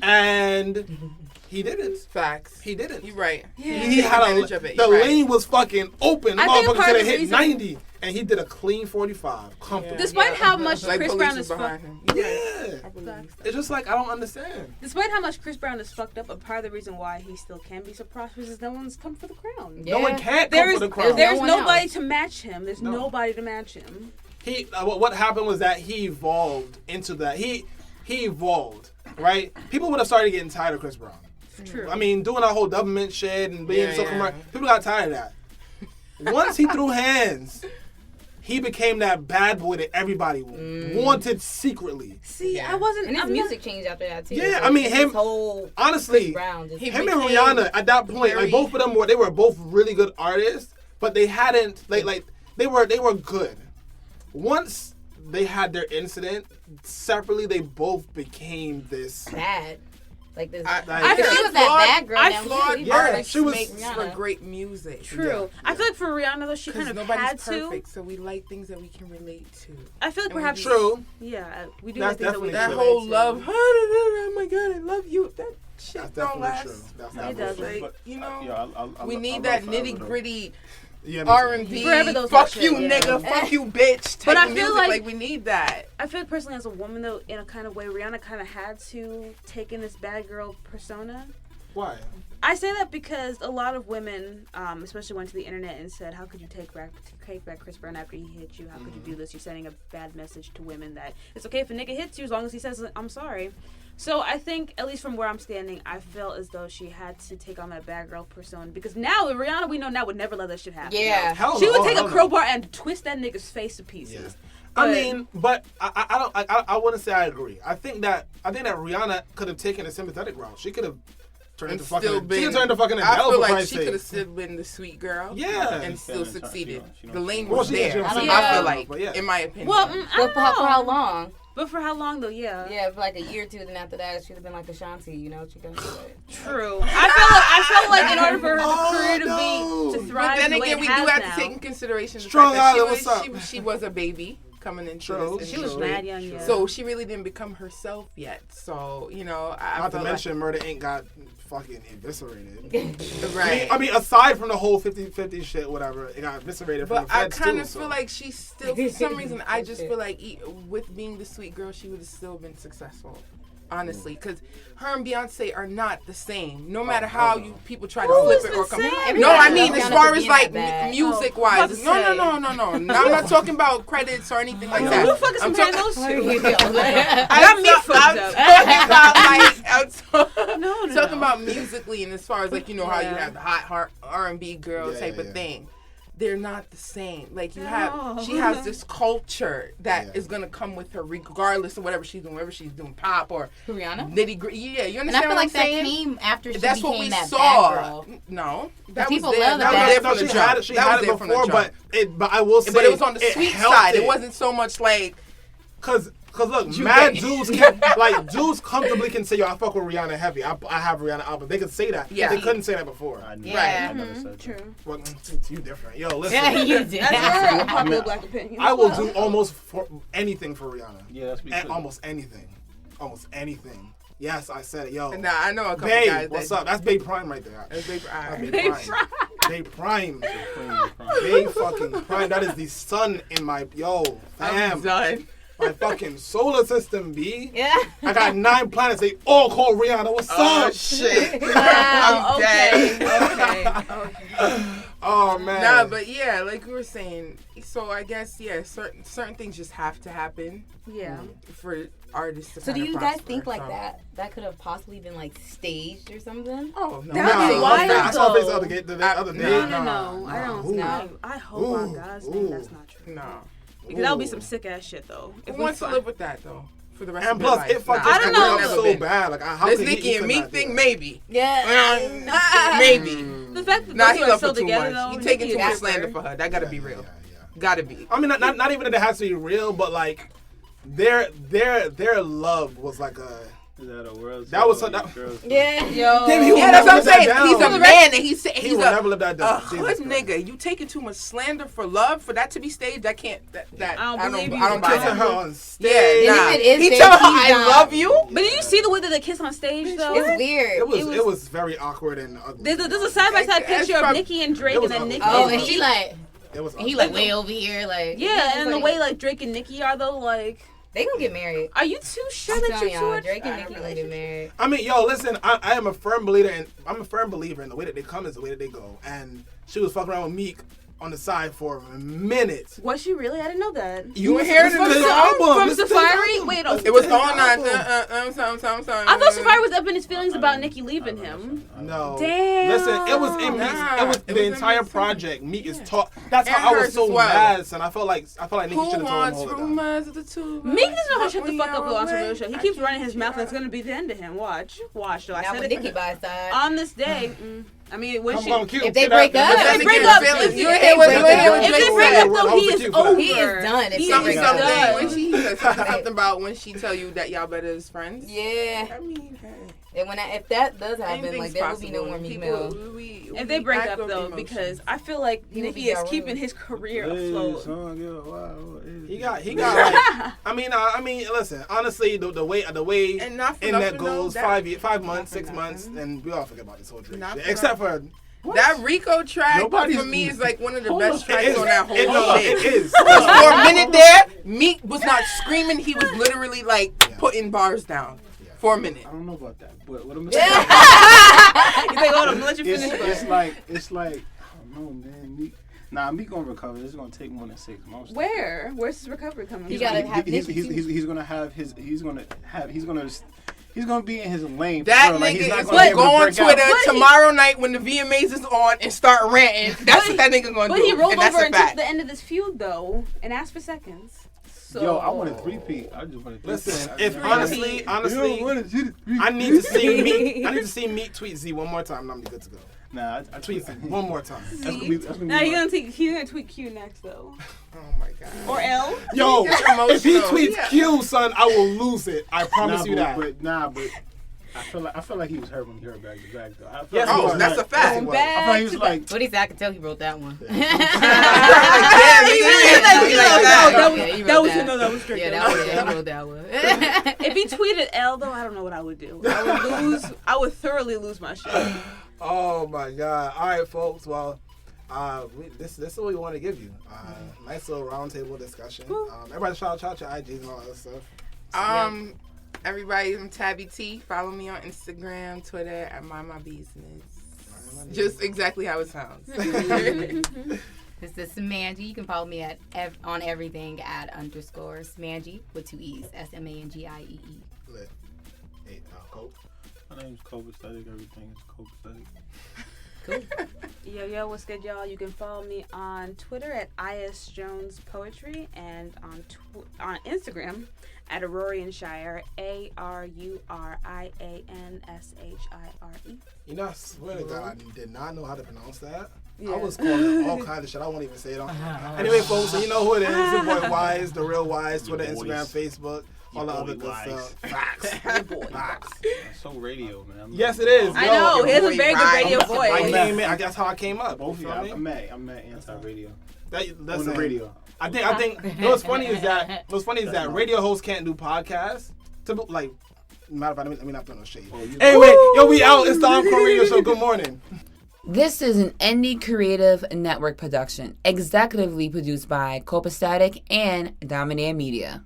And he didn't. Facts. He didn't. You're right. Yeah. He had the lane was fucking open. The motherfucker could have hit 90. And he did a clean 45. Comfortable. Despite how much Chris Brown is fucked. Yeah. It's just like, I don't understand. Despite how much Chris Brown is fucked up, a part of the reason why he still can be so prosperous is no one's come for the crown. Yeah. No one can't come for the crown. There's nobody to match him. There's nobody to match him. What happened was that he evolved into that. He evolved, right? People would have started getting tired of Chris Brown. True. I mean, doing that whole government shit and being so commercial. People got tired of that. Once he threw hands, he became that bad boy that everybody wanted secretly. See, I wasn't. And his music changed after that too. Yeah, so I mean him. Honestly, him and Rihanna at that point, like both of them were both really good artists, but they hadn't they were good. Once they had their incident separately, they both became this bad. Like this, I feel she was that bad girl. I flawed artists she was make for great music. True. Yeah. I feel like for Rihanna though, she kind of had to. Perfect, so we like things that we can relate to. I feel like perhaps true. Yeah, we do. That's like things definitely that that whole love. Oh my god, I love you. That shit don't last. It does. Like, you know, I we need that nitty gritty. Yeah, R&B, fuck you, nigga, fuck you, bitch. But I feel like we need that. I feel like personally, as a woman, though, in a kind of way, Rihanna kind of had to take in this bad girl persona. Why? I say that because a lot of women, especially went to the internet and said, "How could you take back Chris Brown after he hit you? How could you do this? You're sending a bad message to women that it's okay if a nigga hits you as long as he says I'm sorry." So I think, at least from where I'm standing, I feel as though she had to take on that bad girl persona because now with Rihanna, we know now would never let that shit happen. Yeah, she would take a crowbar and twist that nigga's face to pieces. Yeah. But I wouldn't say I agree. I think that Rihanna could have taken a sympathetic route. She could have turned into fucking Adele. I feel like she could have still been the sweet girl. Yeah, and still succeeded. The lane was there. I feel like, in my opinion. Well, for how long? But for how long though? Yeah. Yeah, for like a year or two. Then after that, she'd have been like Ashanti. You know, she could have been True. I felt like in order for her career to thrive, but then again, we do have to take in consideration the fact that she was a baby coming into this. She was mad young, yeah. So she really didn't become herself yet. So not to mention Murder Inc. got fucking eviscerated. Right. I mean, aside from the whole 50-50 shit, whatever, it got eviscerated from the feds. But I kind of feel like she's still, for some reason, I just feel like with being the sweet girl, she would have still been successcal. Honestly, because her and Beyonce are not the same. No matter how people try to flip it or come. No, I mean as far as like music wise. No. I'm not talking about credits or anything like that. Who fucking comparing those two? I'm talking about musically and as far as like how you have the hot R&B girl type of thing. they're not the same. Like she has this culture that is gonna come with her regardless of whatever she's doing, whether she's doing pop or Rihanna. Nitty gritty. Yeah, you understand? And I feel what like I'm saying? that came after she That's became what we that saw. bad girl. No, that people was there. love That that. was there No, from the she jump. had it. She That had was it there from the before, jump. but I will say, But it was on the sweet side. It wasn't so much like. Cause look, mad dudes can dudes comfortably can say, yo, I fuck with Rihanna heavy. I have Rihanna album. They could say that. Yeah. They couldn't say that before. Yeah. I never said True. Well, you different. Yo, listen. Yeah, you did. That's a popular black opinion. I will do almost anything for Rihanna. Yeah, that's because Almost anything. Almost anything. Yes, I said it. Yo. Nah, I know a couple Babe, guys. what's up? That's Babe Prime right there. That's Babe Prime. Babe Prime. Babe fucking Prime. That is the sun in my I'm done. my fucking solar system, B. Yeah. I got 9 planets. They all call Rihanna. What's Oh up? shit. Wow, I'm dead. okay. Oh man. Nah, but yeah, like we were saying, so I guess certain things just have to happen. Yeah. For artists to So do kinda you guys prosper, think like so. that could have possibly been like staged or something? Oh no. That would be wild, I saw this though. other day. The other day. No. I don't. Ooh. No. I hope on God's name that's not true. No. Because that would be some sick ass shit though. Who wants to live with that though? For the rest And of their plus, life? it fucked I don't know. up so bad. Like, how This could he Nicki and Meek not do thing, that? maybe. Yeah. Maybe. The fact that Nah, those he two are love still her too together much. though. You taking Nicki too much is slander her. for her. That gotta be real. Gotta be. I mean, not even that it has to be real, but like their love was like a. Is that a world? That was Yeah. Yo. Damn, he will Yeah, that's what I'm never live that saying. down. He's a man, and he's He he's will never live that a down. hood Jesus Christ. nigga. You taking too much slander for love for that to be staged? That can't. That I don't believe you. I don't buy Kissing her that. on stage. Yeah, And nah. if it is He staged, tell her he's I not. love you. But did you see the way that they kiss on stage though? It's weird. It was very awkward and ugly. There's a side by side It's picture of probably- Nicki and Drake, It was and then ugly. Nicki. Oh, and and she Meek. like, It was and he ugly. like way over here, like. Yeah, and the like, way like Drake and Nicki are though, like, they gonna get married. are you too sure I'm that telling you're y'all, too Drake and Nicki gonna get married. I mean, yo, listen, I am a firm believer in the way that they come is the way that they go. And she was fucking around with Meek on the side for a minute. Was she really? I didn't know that. You were hearing Listen to the the song album. From Listen to the Safari? album. Wait, It was Listen to going the on. album. I thought Safari was up in his feelings about Nicki leaving him. No. Damn. Listen, it was in Meek's. Nah, It was it the was in entire Meek's project. Meek is taught. That's And how I was hers so as well. mad, son. I felt like Nicki should Who have told him wants all of that. rumors of the two? Meek doesn't know how to shut the fuck up with Encore Radio Show. He keeps running his mouth, and it's gonna be the end of him. Watch. Though I Not said with it Nicki by his side. on this day. I mean, when Come she. on, cute. If they Get break out up, there. If they break up, You if ain't they hear what break Drake up, though, he That is was over. He is done. If He they Tell me break is up. something. done. When she said something about when she tell you that y'all better as friends. Yeah. I mean, hey. And if that does happen, Anything's like there will be no possible. more Meek People- Mill. If they break up though, because I feel like He would Nicki be is Ja keeping Rule. his career afloat. He got like. I mean, listen. Honestly, the way And not for in nothing, that goes though, 5 months, for 6 months, nothing. and we all forget about this whole Drake Not shit. for Except for that Rico track Nobody's- for me is like one of the Hold best on. tracks It is. on that whole It shit. is. Because for a minute there, Meek was not screaming. He was literally like putting bars down for a minute. I don't know about that, but what I'm He's like, hold on, let you finish. it's like I don't know, man. Meek gonna recover. It's gonna take more than 6 months. Where's his recovery coming He from? gotta have Nicki too. He's gonna be in his lane. That for real. Like, nigga he's not is gonna be gonna able go to on break Twitter out. tomorrow night when the VMAs is on and start ranting. That's what that nigga gonna But do. he rolled and that's over a and took fact. the end of this feud though, and asked for seconds. So Yo, I want a three-peat. I just want a Listen, three-peat. if honestly, I need to see Meek tweet Z one more time, and I'm gonna be good to go. Nah, I Tweet Z one more time. That's gonna be Now he's gonna tweet Q next though, Oh my god. or L. Yo, He's if he emotional. tweets Yeah. Q, son, I will lose it. I promise you that. But I feel like he was hurt when he heard back to back though. I feel Yes, like he Oh, was that's a hurt. fact. I feel like he was like, What he said, I could tell he wrote that one. Damn, nigga. That was no, that was Drake. Yeah, That was he wrote that one. If he tweeted L though, I don't know what I would do. I would thoroughly lose my shit. Oh my God! All right, folks. Well, this is what we want to give you. Nice little roundtable discussion. Everybody shout out your IGs and all that stuff. Everybody, I'm Tabby T. Follow me on Instagram, Twitter at Mind My Business. Just exactly how it sounds. This is Smangiee. You can follow me on everything at _Smangiee with 2 E's. SMANGIEE. Lit. Hey, Cope. my name's Copastetik. Everything is Copastetik. Cool. Yo, what's good, y'all? You can follow me on Twitter at I.S. Jones Poetry and on Instagram at Arurianshire, ARURIANSHIRE. You know, I swear to God, I did not know how to pronounce that. Yeah. I was calling all kinds of shit. I won't even say it on. Anyway, folks, so you know who it is. Your boy Wise, the real Wise, Twitter, Instagram, Facebook. All the other good stuff. Facts. Facts. So radio, man. Yes, it is. I know. He has a very good radio voice. I guess how I came up. Both of you. I'm at anti-radio. That's on the radio. I think. What's funny is that radio hosts can't do podcasts. Like, matter of fact, let me not throw no shade. Anyway, yo, we out. It's the Encore Radio Show. Good morning. This is an Indie Creative Network production, executively produced by Copastetik and Dominator Media.